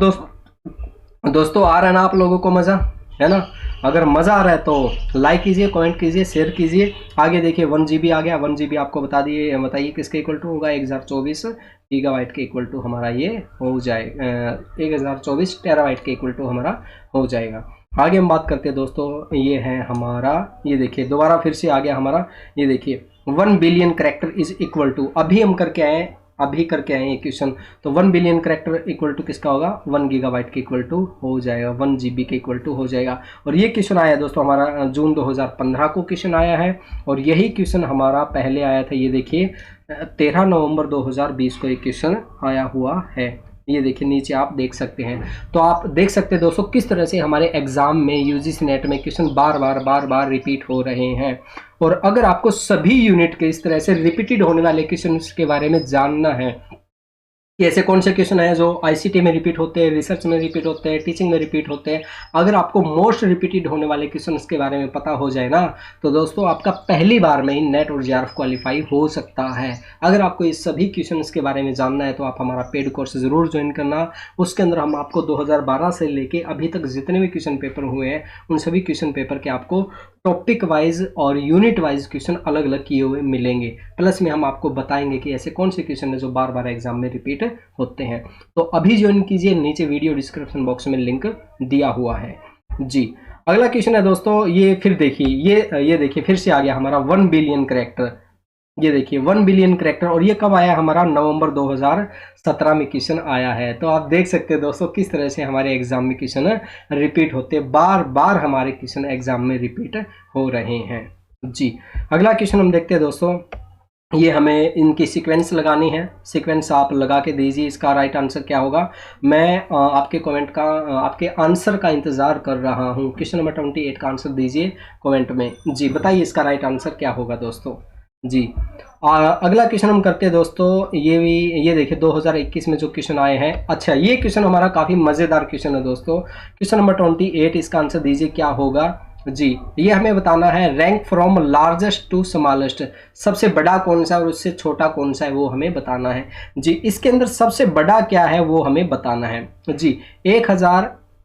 दोस्तों आ रहा है ना आप लोगों को मज़ा, है ना। अगर मज़ा आ रहा है तो लाइक कीजिए, कमेंट कीजिए, शेयर कीजिए। आगे देखिए 1 GB आ गया। 1 GB आपको बताइए किसके इक्वल टू होगा, 1024 गीगाबाइट के इक्वल टू हमारा ये हो जाएगा, 1024 टेराबाइट के इक्वल टू हमारा हो जाएगा। आगे हम बात करते हैं दोस्तों, ये है हमारा, ये देखिए दोबारा फिर से आ गया हमारा, ये देखिए 1 billion character is equal to, अभी करके आए ये क्वेश्चन। तो 1 बिलियन कैरेक्टर इक्वल टू किसका होगा, 1 गीगाबाइट के इक्वल टू हो जाएगा, 1 GB के इक्वल टू हो जाएगा। और ये क्वेश्चन आया दोस्तों हमारा जून 2015 को क्वेश्चन आया है, और यही क्वेश्चन हमारा पहले आया था, ये देखिए 13 नवंबर 2020 को एक क्वेश्चन आया हुआ है। ये देखिए नीचे आप देख सकते हैं। तो आप देख सकते हैं दोस्तों किस तरह से हमारे एग्जाम में यूजीसी नेट में क्वेश्चन बार बार रिपीट हो रहे हैं। और अगर आपको सभी यूनिट के इस तरह से रिपीटेड होने वाले क्वेश्चन के बारे में जानना है कि ऐसे कौन से क्वेश्चन है जो आईसीटी में रिपीट होते हैं, रिसर्च में रिपीट होते हैं, टीचिंग में रिपीट होते हैं, अगर आपको मोस्ट रिपीटेड होने वाले क्वेश्चन के बारे में पता हो जाए ना, तो दोस्तों आपका पहली बार में ही नेट और जेआरएफ क्वालिफाई हो सकता है। अगर आपको इस सभी क्वेश्चन के बारे में जानना है तो आप हमारा पेड कोर्स जरूर ज्वाइन करना। उसके अंदर हम आपको 2012 से लेके अभी तक जितने भी क्वेश्चन पेपर हुए हैं उन सभी क्वेश्चन पेपर के आपको टॉपिक वाइज और यूनिट वाइज क्वेश्चन अलग अलग किए हुए मिलेंगे। प्लस में हम आपको बताएंगे कि ऐसे कौन से क्वेश्चन है जो बार बार एग्जाम में रिपीट होते हैं। तो अभी ज्वाइन कीजिए, नीचे वीडियो डिस्क्रिप्शन बॉक्स में लिंक दिया हुआ है जी। अगला क्वेश्चन है दोस्तों, ये फिर देखिए, ये देखिए फिर से आ गया हमारा 1 बिलियन कैरेक्टर। ये देखिए 1 बिलियन कैरेक्टर, और ये कब आया हमारा, नवंबर 2017 में क्वेश्चन आया है। तो आप देख सकते हैं दोस्तों किस तरह से हमारे एग्जाम में क्वेश्चन रिपीट होते, बार बार हमारे क्वेश्चन एग्जाम में रिपीट हो रहे हैं जी। अगला क्वेश्चन हम देखते हैं दोस्तों, ये हमें इनकी सीक्वेंस लगानी है। सीक्वेंस आप लगा के दीजिए, इसका राइट आंसर क्या होगा। मैं आपके कमेंट का, आपके आंसर का इंतज़ार कर रहा हूँ। क्वेश्चन नंबर 28 का आंसर दीजिए कमेंट में जी। बताइए इसका राइट आंसर क्या होगा दोस्तों जी। अगला क्वेश्चन हम करते हैं दोस्तों, ये देखिए 2021 में जो क्वेश्चन आए हैं। अच्छा ये क्वेश्चन हमारा काफ़ी मज़ेदार क्वेश्चन है दोस्तों। क्वेश्चन नंबर 28, इसका आंसर दीजिए क्या होगा जी। ये हमें बताना है rank from largest to smallest, सबसे बड़ा कौन सा और उससे छोटा कौन सा है वो हमें बताना है जी। इसके अंदर सबसे बड़ा क्या है वो हमें बताना है जी।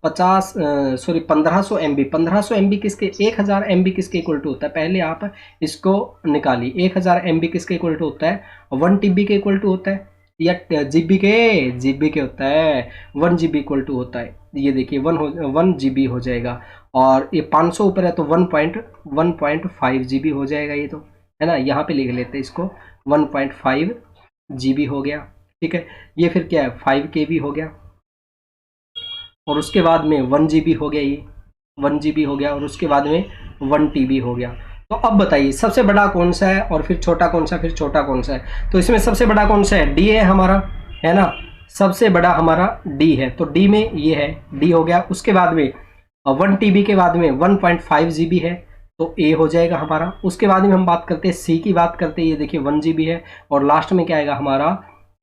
1500 MB, 1500 MB किसके, 1000 MB किसके इक्वल टू होता है, पहले आप इसको निकालिए। 1000 MB किसके इक्वल टू होता है, 1 TB के इक्वल टू होता है या GB के होता है, 1 GB इक्वल टू होता है। ये देखिए 1 GB हो जाएगा, और ये 500 ऊपर है तो 1.5 GB हो जाएगा, ये तो है ना। यहाँ पे लिख लेते हैं इसको, 1.5 GB हो गया, ठीक है। ये फिर क्या है, 5 KB हो गया, और उसके बाद में 1 GB हो गया, ये 1 GB हो गया, और उसके बाद में 1 TB हो गया। तो अब बताइए सबसे बड़ा कौन सा है और फिर छोटा कौन सा, फिर छोटा कौन सा है। तो इसमें सबसे बड़ा कौन सा है, D है हमारा, है ना। सबसे बड़ा हमारा D है, तो D में ये है, D हो गया। उसके बाद में 1 TB के बाद में 1.5 GB है, तो A हो जाएगा हमारा। उसके बाद में हम बात करते हैं C की बात करते हैं, ये देखिए 1 GB है, और लास्ट में क्या आएगा हमारा,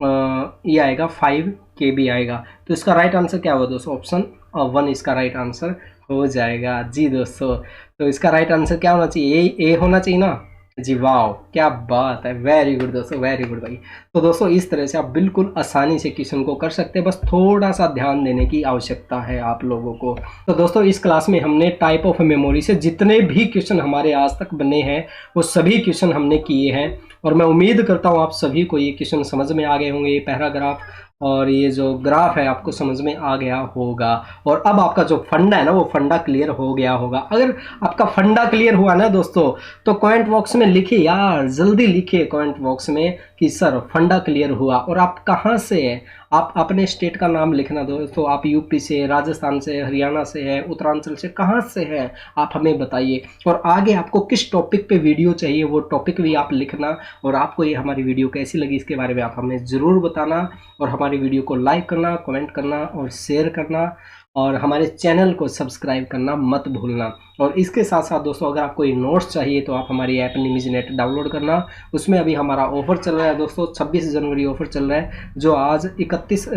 ये आएगा 5 KB आएगा। तो इसका राइट आंसर क्या होगा दोस्तों, ऑप्शन 1 इसका राइट आंसर हो जाएगा जी दोस्तों। तो इसका राइट आंसर क्या होना चाहिए, ए होना चाहिए ना जी। वाह क्या बात है, वेरी गुड दोस्तों, वेरी गुड भाई। तो दोस्तों इस तरह से आप बिल्कुल आसानी से क्वेश्चन को कर सकते हैं, बस थोड़ा सा ध्यान देने की आवश्यकता है आप लोगों को। तो दोस्तों इस क्लास में हमने टाइप ऑफ मेमोरी से जितने भी क्वेश्चन हमारे आज तक बने हैं वो सभी क्वेश्चन हमने किए हैं, और मैं उम्मीद करता हूँ आप सभी को ये क्वेश्चन समझ में आ गए होंगे। ये पैराग्राफ और ये जो ग्राफ है आपको समझ में आ गया होगा, और अब आपका जो फंडा है ना वो फंडा क्लियर हो गया होगा। अगर आपका फंडा क्लियर हुआ ना दोस्तों तो कमेंट बॉक्स में लिखिए यार, जल्दी लिखिए कमेंट बॉक्स में कि सर फंडा क्लियर हुआ। और आप कहाँ से हैं, आप अपने स्टेट का नाम लिखना दोस्तों। आप यूपी से, राजस्थान से, हरियाणा से है, उत्तरांचल से, कहाँ से हैं आप हमें बताइए। और आगे आपको किस टॉपिक पे वीडियो चाहिए वो टॉपिक भी आप लिखना, और आपको ये हमारी वीडियो कैसी लगी इसके बारे में आप हमें ज़रूर बताना। और हमारे हमारी वीडियो को लाइक करना, कमेंट करना और शेयर करना और हमारे चैनल को सब्सक्राइब करना मत भूलना। और इसके साथ साथ दोस्तों अगर आपको ये नोट्स चाहिए तो आप हमारी ऐप निमिज़नेट डाउनलोड करना। उसमें अभी हमारा ऑफ़र चल रहा है दोस्तों, 26 जनवरी ऑफ़र चल रहा है जो आज 31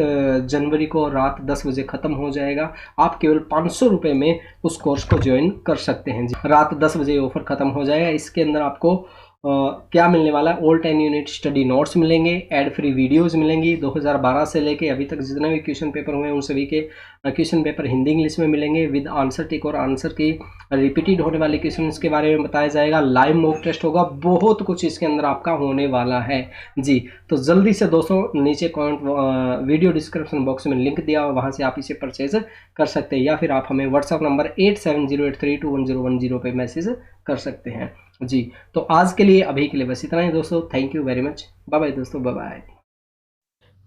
जनवरी को रात 10 बजे ख़त्म हो जाएगा। आप केवल 500 रुपये में उस कोर्स को ज्वाइन कर सकते हैं जी। रात 10 बजे ऑफ़र ख़त्म हो जाएगा। इसके अंदर आपको क्या मिलने वाला है, ऑल 10 यूनिट स्टडी नोट्स मिलेंगे, एड फ्री वीडियोस मिलेंगी। 2012 से लेके अभी तक जितने भी क्वेश्चन पेपर हुए हैं उन सभी के क्वेश्चन पेपर हिंदी इंग्लिश में मिलेंगे विद आंसर टिक और आंसर की रिपीटेड होने वाले क्वेश्चन के बारे में बताया जाएगा। लाइव मॉक टेस्ट होगा, बहुत कुछ इसके अंदर आपका होने वाला है जी। तो जल्दी से दोस्तों नीचे कमेंट वीडियो डिस्क्रिप्शन बॉक्स में लिंक दिया, वहाँ से आप इसे परचेज कर सकते हैं या फिर आप हमें व्हाट्सअप नंबर 8708321010 पे मैसेज कर सकते हैं जी। तो आज के लिए अभी के लिए बस इतना ही दोस्तों। Thank you very much. Bye bye दोस्तों, बाय बाय।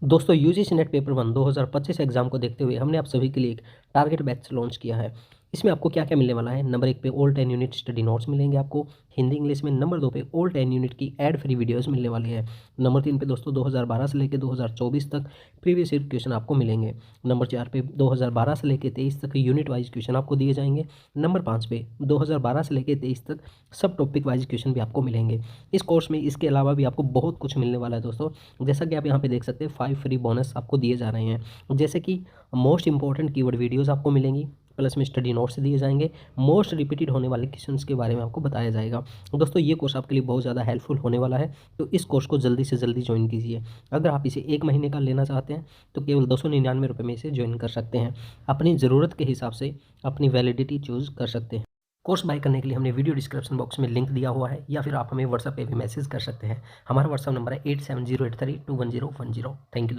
दोस्तों यूजीसी नेट पेपर 1 2025 एग्जाम को देखते हुए हमने आप सभी के लिए एक टारगेट बैच लॉन्च किया है। इसमें आपको क्या क्या मिलने वाला है, नंबर 1 पे ऑल 10 यूनिट स्टडी नोट्स मिलेंगे आपको हिंदी इंग्लिश में। नंबर 2 पे ऑल 10 यूनिट की एड फ्री वीडियोस मिलने वाली है। नंबर 3 पे दोस्तों 2012 से लेकर 2024 तक प्रीवियस ईयर क्वेश्चन आपको मिलेंगे। नंबर 4 पे 2012 से लेकर 23 तक यूनिट वाइज क्वेश्चन आपको दिए जाएंगे। नंबर 5 पे 2012 से लेकर 23 तक सब टॉपिक वाइज क्वेश्चन भी आपको मिलेंगे इस कोर्स में। इसके अलावा भी आपको बहुत कुछ मिलने वाला है दोस्तों, जैसा कि आप यहाँ पे देख सकते हैं 5 फ्री बोनस आपको दिए जा रहे हैं, जैसे कि मोस्ट इंपॉर्टेंट कीवर्ड वीडियोज़ आपको मिलेंगी, प्लस में स्टडी नोट्स दिए जाएंगे, मोस्ट रिपीटेड होने वाले क्वेश्चंस के बारे में आपको बताया जाएगा। दोस्तों ये कोर्स आपके लिए बहुत ज़्यादा हेल्पफुल होने वाला है, तो इस कोर्स को जल्दी से जल्दी ज्वाइन कीजिए। अगर आप इसे 1 महीने का लेना चाहते हैं तो केवल 299 रुपये में इसे ज्वाइन कर सकते हैं। अपनी ज़रूरत के हिसाब से अपनी वैलिडिटी चूज़ कर सकते हैं। कोर्स बाय करने के लिए हमने वीडियो डिस्क्रिप्शन बॉक्स में लिंक दिया हुआ है या फिर आप हमें व्हाट्सएप पे भी मैसेज कर सकते हैं। हमारा व्हाट्सएप नंबर है 8708321010। थैंक यू दोस्तों।